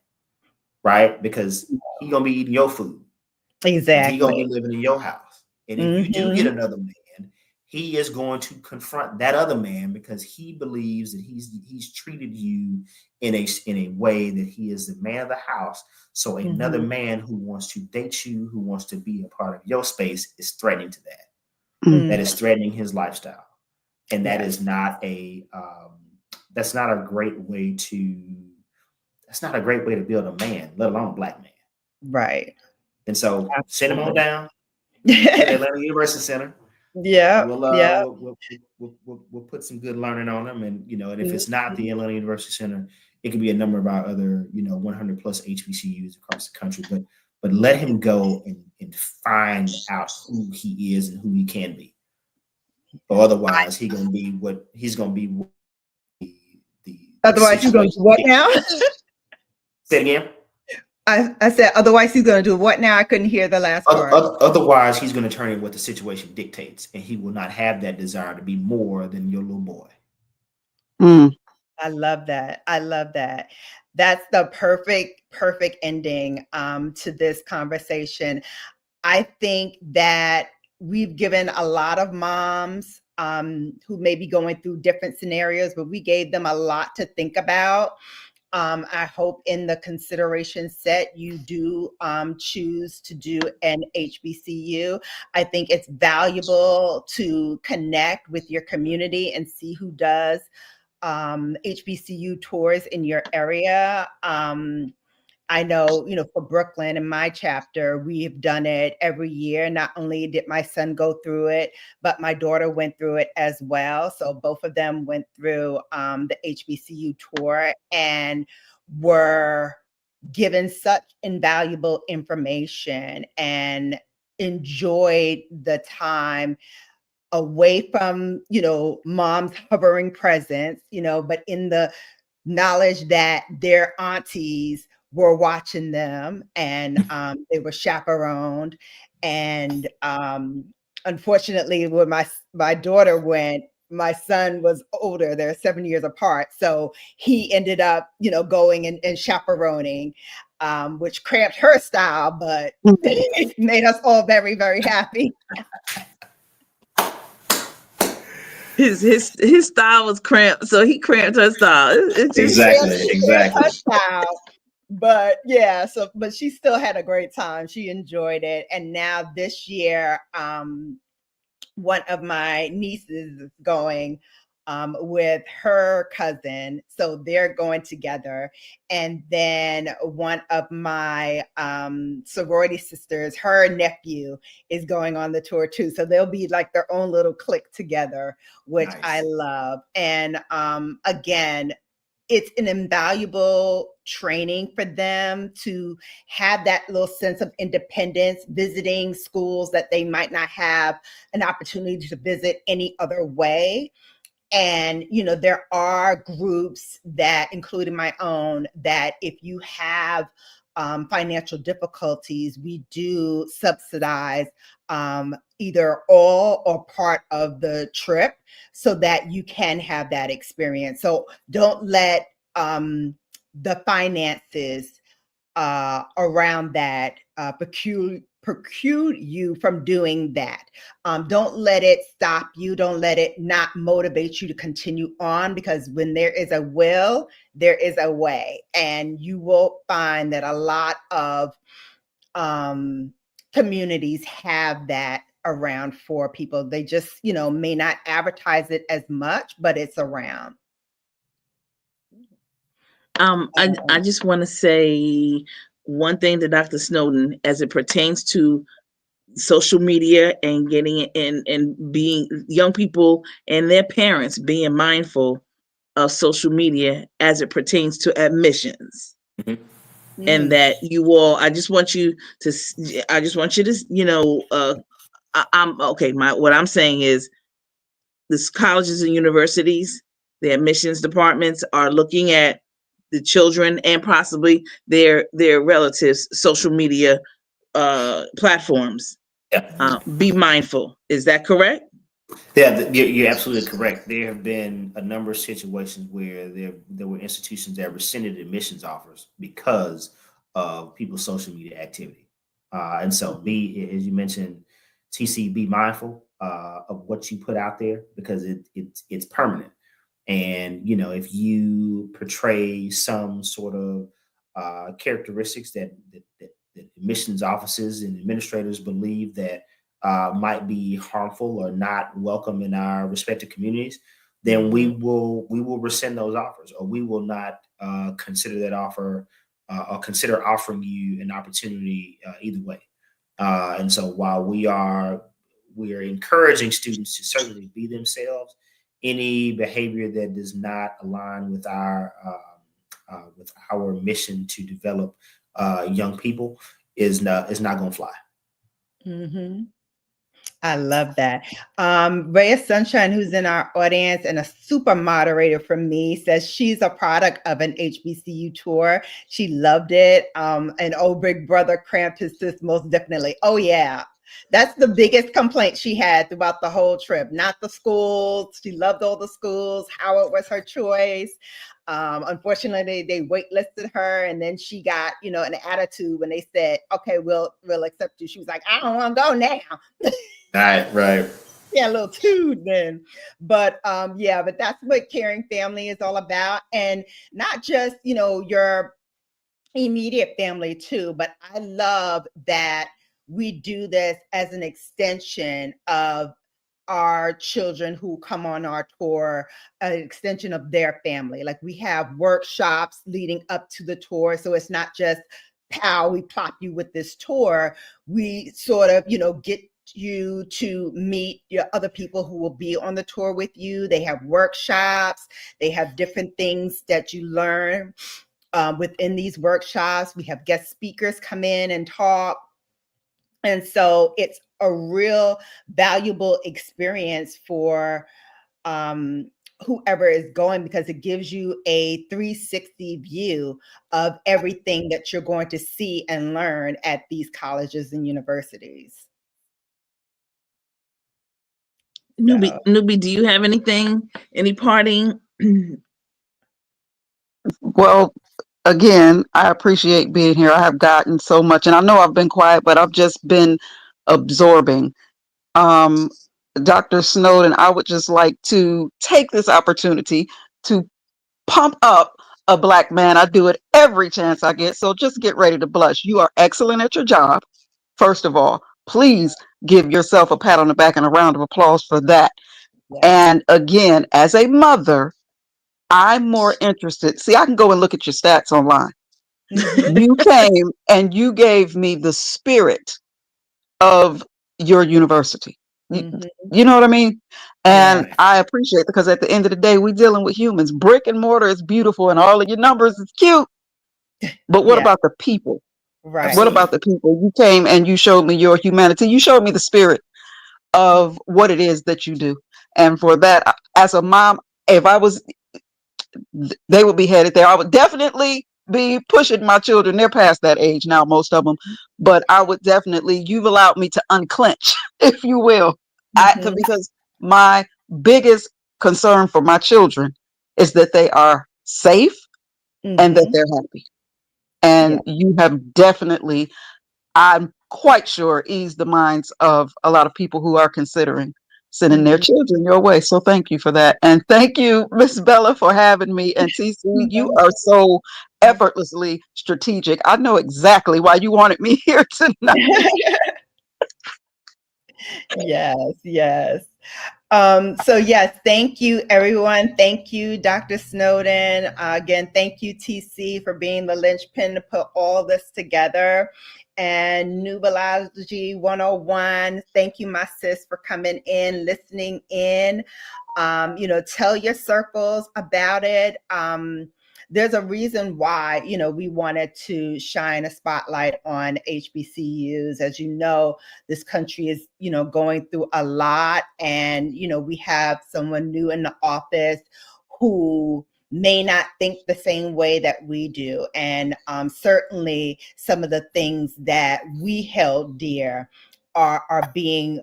right? Because he gonna be eating your food and he gonna be Exactly. living in your house. And if you do get Mhm. another man, he is going to confront that other man because he believes that he's treated you in a way that he is the man of the house. So another Mhm. man who wants to date you, who wants to be a part of your space, is threatening to that. Mhm. That Mhm. is threatening his lifestyle, and that Yes. is not that's not a great way to build a man, let alone a Black man. Right. And so send him on Absolutely. down to the Atlanta University Center. Yeah. We'll Yeah. we'll put some good learning on them, and if it's not Mhm. the Atlanta University Center, it could be a number of our other 100 plus HBCUs across the country. But let him go and find out who he is and who he can be, or otherwise he's gonna be what the Otherwise, you're going to situation do what now? dictates. Say it again. I said, otherwise, he's going to do what now? I couldn't hear the last part. Otherwise, he's going to turn in what the situation dictates, and he will not have that desire to be more than your little boy. Mhm. I love that. I love that. That's the perfect ending to this conversation. I think that we've given a lot of moms who may be going through different scenarios, but we gave them a lot to think about. I hope in the consideration set you do choose to do an HBCU. I think it's valuable to connect with your community and see who does HBCU tours in your area. I know, for Brooklyn in my chapter, we've done it every year. Not only did my son go through it, but my daughter went through it as well. So both of them went through the HBCU tour and were given such invaluable information and enjoyed the time away from, mom's hovering presence, but in the knowledge that their aunties were watching them and they were chaperoned. And unfortunately, when my daughter went, my son was older. They're 7 years apart. So he ended up, going and chaperoning, which cramped her style, but it made us all very, very happy. His style was cramped, so he cramped her style. It just Cramped Exactly. her style. But yeah, so but she still had a great time. She enjoyed it. And now this year, one of my nieces is going with her cousin. So they're going together. And then one of my sorority sisters, her nephew, is going on the tour too. So they'll be like their own little clique together, which I Nice. love. And again, it's an invaluable training for them to have that little sense of independence, visiting schools that they might not have an opportunity to visit any other way. And there are groups that, including my own, that if you have financial difficulties, we do subsidize either all or part of the trip so that you can have that experience. So don't let the finances around that preclude you from doing that. Don't let it stop you. Don't let it not motivate you to continue on, because when there is a will, there is a way. And you will find that a lot of communities have that around for people. They just, may not advertise it as much, but it's around. I just want to say one thing to Dr. Snowden as it pertains to social media and getting in and being young people and their parents being mindful of social media as it pertains to admissions. Mhm. And that you all, I just want you to, I'm okay. What I'm saying is this colleges and universities, the admissions departments are looking at the children and possibly their relatives' social media platforms. Yeah. Be mindful. Is that correct? Yeah, you're absolutely correct. There have been a number of situations where there were institutions that rescinded admissions offers because of people's social media activity. And so, as you mentioned, TC, be mindful of what you put out there, because it's permanent. And if you portray some sort of characteristics that admissions offices and administrators believe that might be harmful or not welcome in our respective communities, then we will rescind those offers, or we will not consider that offer or consider offering you an opportunity either way. And so while we are encouraging students to certainly be themselves, any behavior that does not align with our mission to develop young people is not going to fly. Mm-hmm. I love that. Rhea Sunshine, who's in our audience and a super moderator for me, says she's a product of an HBCU tour. She loved it. And oh, Big Brother cramped his sis most definitely. Oh, yeah. That's the biggest complaint she had throughout the whole trip. Not the schools. She loved all the schools. Howard was her choice. Unfortunately, they waitlisted her, and then she got, an attitude when they said, "Okay, we'll accept you." She was like, "I don't want to go now." Right. Yeah, a little too then. But yeah, but that's what caring family is all about. And not just, your immediate family too, but I love that we do this as an extension of our children who come on our tour, an extension of their family. Like, we have workshops leading up to the tour. So it's not just, pow, we plop you with this tour. We sort of, get you to meet your other people who will be on the tour with you. They have workshops, they have different things that you learn within these workshops. We have guest speakers come in and talk. And so it's a real valuable experience for whoever is going, because it gives you a 360 view of everything that you're going to see and learn at these colleges and universities. Newbie, do you have any parting? Well, again, I appreciate being here. I have gotten so much, and I know I've been quiet, but I've just been absorbing. Um, Dr. Snowden, I would just like to take this opportunity to pump up a Black man. I do it every chance I get. So just get ready to blush. You are excellent at your job. First of all, please give yourself a pat on the back and a round of applause for that. Yes. And again, as a mother, I'm more interested. See, I can go and look at your stats online. Mhm. You came and you gave me the spirit of your university. You, Mhm. you know what I mean? And Right. I appreciate, because at the end of the day, we're dealing with humans. Brick and mortar is beautiful and all of your numbers is cute. But what Yeah. about the people? Right. What Absolutely. about the people? You came and you showed me your humanity. You showed me the spirit of what it is that you do. And for that, as a mom, if I was, they would be headed there. I would definitely be pushing my children. They're past that age now, most of them. But I would definitely, you've allowed me to unclench, if you will. Mhm. Because my biggest concern for my children is that they are safe and that Mhm. they're happy. Yeah. And you have definitely, I'm quite sure, eased the minds of a lot of people who are considering sending their Mhm. children your way. So thank you for that. And thank you, Miss Bella, for having me. And TC, you are so effortlessly strategic. I know exactly why you wanted me here tonight. Yes, yes. So yes, thank you everyone. Thank you, Dr. Snowden. Again, thank you, TC, for being the linchpin to put all this together. And Nubiology 101. Thank you, my sis, for coming in, listening in. Tell your circles about it. There's a reason why, we wanted to shine a spotlight on HBCUs. As you know, this country is, going through a lot. And, we have someone new in the office who may not think the same way that we do. And certainly some of the things that we held dear are being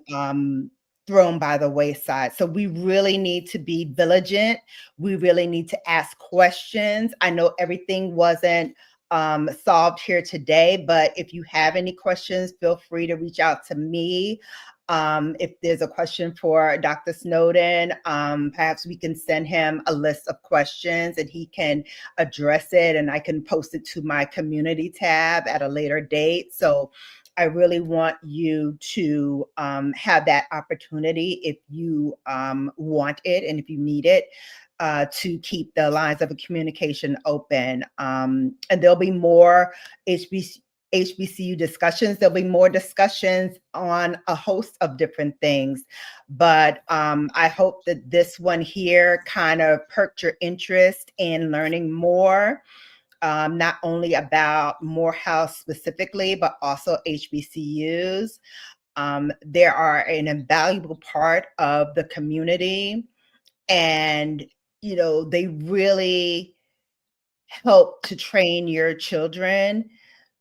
thrown by the wayside. So we really need to be vigilant. We really need to ask questions. I know everything wasn't solved here today, but if you have any questions, feel free to reach out to me. If there's a question for Dr. Snowden, perhaps we can send him a list of questions and he can address it, and I can post it to my community tab at a later date. So I really want you to have that opportunity if you want it and if you need it. To keep the lines of communication open. And there'll be more HBCU discussions. There'll be more discussions on a host of different things. But I hope that this one here kind of perked your interest in learning more, not only about Morehouse specifically, but also HBCUs. They are an invaluable part of the community. And they really help to train your children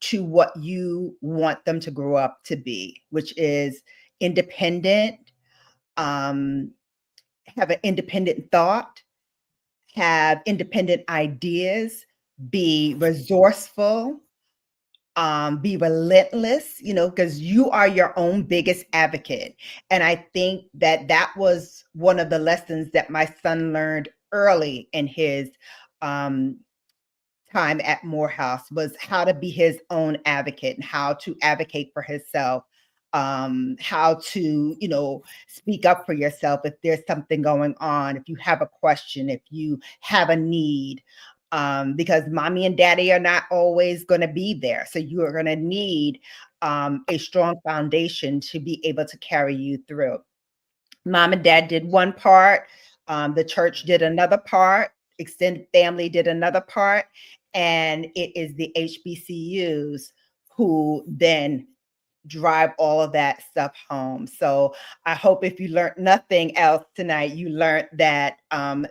to what you want them to grow up to be, which is independent, um, have an independent thought, have independent ideas, be resourceful, be relentless, because you are your own biggest advocate. And I think that that was one of the lessons that my son learned early in his um, time at Morehouse, was how to be his own advocate and how to advocate for himself, how to, speak up for yourself if there's something going on, if you have a question, if you have a need, because mommy and daddy are not always going to be there. So you are going to need a strong foundation to be able to carry you through. Mom and dad did one part, the church did another part, extended family did another part, and it is the HBCUs who then drive all of that stuff home. So I hope if you learned nothing else tonight, you learned that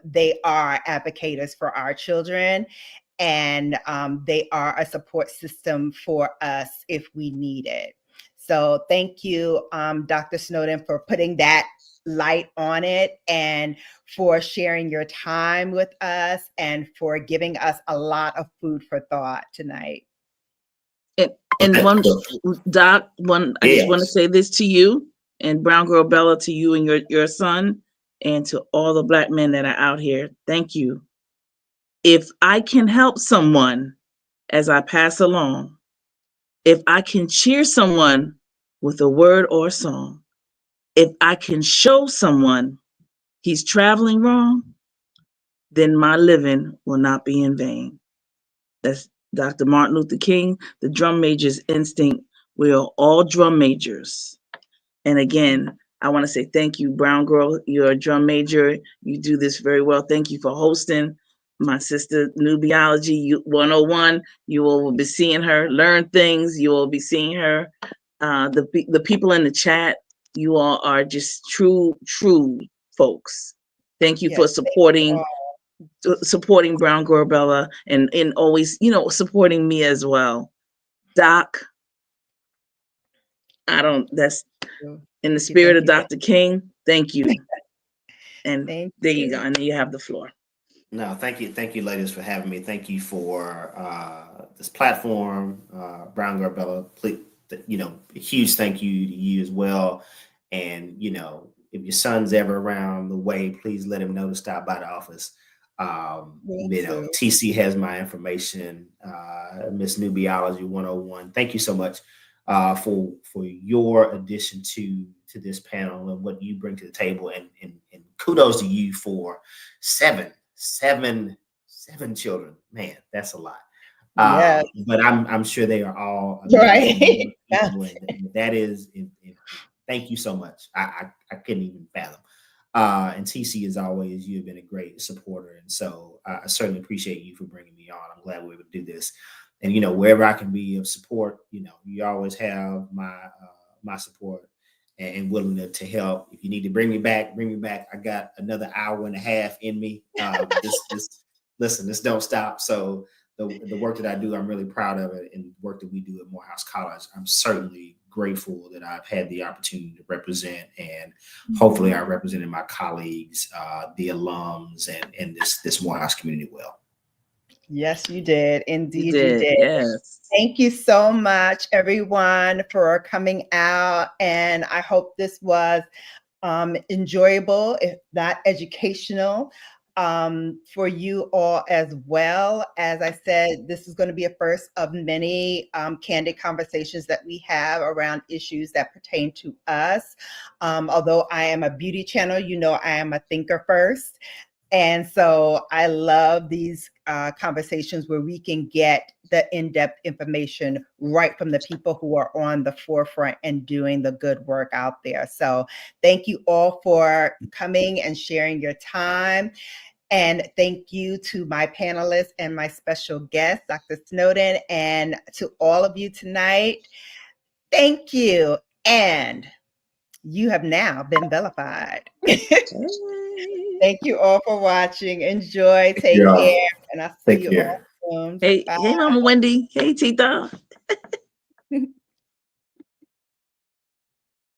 they are advocates for our children, and they are a support system for us if we need it. So thank you, Dr. Snowden, for putting that light on it, and for sharing your time with us, and for giving us a lot of food for thought tonight. And one, Doc, I just want to Yes. say this to you, and Brown Girl Bella, to you and your son, and to all the Black men that are out here. Thank you. If I can help someone as I pass along, if I can cheer someone with a word or a song, if I can show someone he's traveling wrong, then my living will not be in vain. That's Dr. Martin Luther King, the drum major's instinct. We are all drum majors. And again, I want to say thank you, Brown Girl. You're a drum major. You do this very well. Thank you for hosting. My sister, Nubiology 101. You all will be seeing her, learn things. You will be seeing her. The people in the chat, you all are just true folks. Thank you for Yes, thank you supporting Brown Girl Bella and always, supporting me as well. Doc, that's all. in the Thank you, spirit thank of you, thank Dr. King. Thank you. And thank there you you. go. And then you have the floor. No, thank you, ladies, for having me. Thank you for this platform, Brown Girl Bella. Please, a huge thank you to you as well. And if your son's ever around the way, please let him know to stop by the office. Will do. TC has my information. Miss Nubiology 101. Thank you so much for your addition to this panel and what you bring to the table. And kudos to you for seven children. Man, that's a lot. Yes. But I'm sure they are all Right. amazing Yes. people, and that is. Thank you so much. I couldn't even fathom. And TC, as always, you've been a great supporter, and so I certainly appreciate you for bringing me on. I'm glad we were able to do this, and wherever I can be of support, you always have my support and willing to help. If you need to bring me back, bring me back. I got another hour and a half in me. This don't stop. So the work that I do, I'm really proud of it, and the work that we do at Morehouse College, I'm certainly grateful that I've had the opportunity to represent, and hopefully I represented my colleagues, the alums, and this Morehouse community well. Yes, you did. Indeed, You you did. did. Yes. Thank you so much, everyone, for coming out. And I hope this was enjoyable, if not educational, for you all as well. As I said, this is going to be a first of many candid conversations that we have around issues that pertain to us. Although I am a beauty channel, I am a thinker first. And so I love these conversations where we can get the in-depth information right from the people who are on the forefront and doing the good work out there. So thank you all for coming and sharing your time. And thank you to my panelists and my special guest, Dr. Snowden, and to all of you tonight. Thank you. And you have now been Bellified. Thank you all for watching. Enjoy. Take care. And I'll see Take you care. all soon. Hey, Bye. Mama Wendy. Hey, Tita.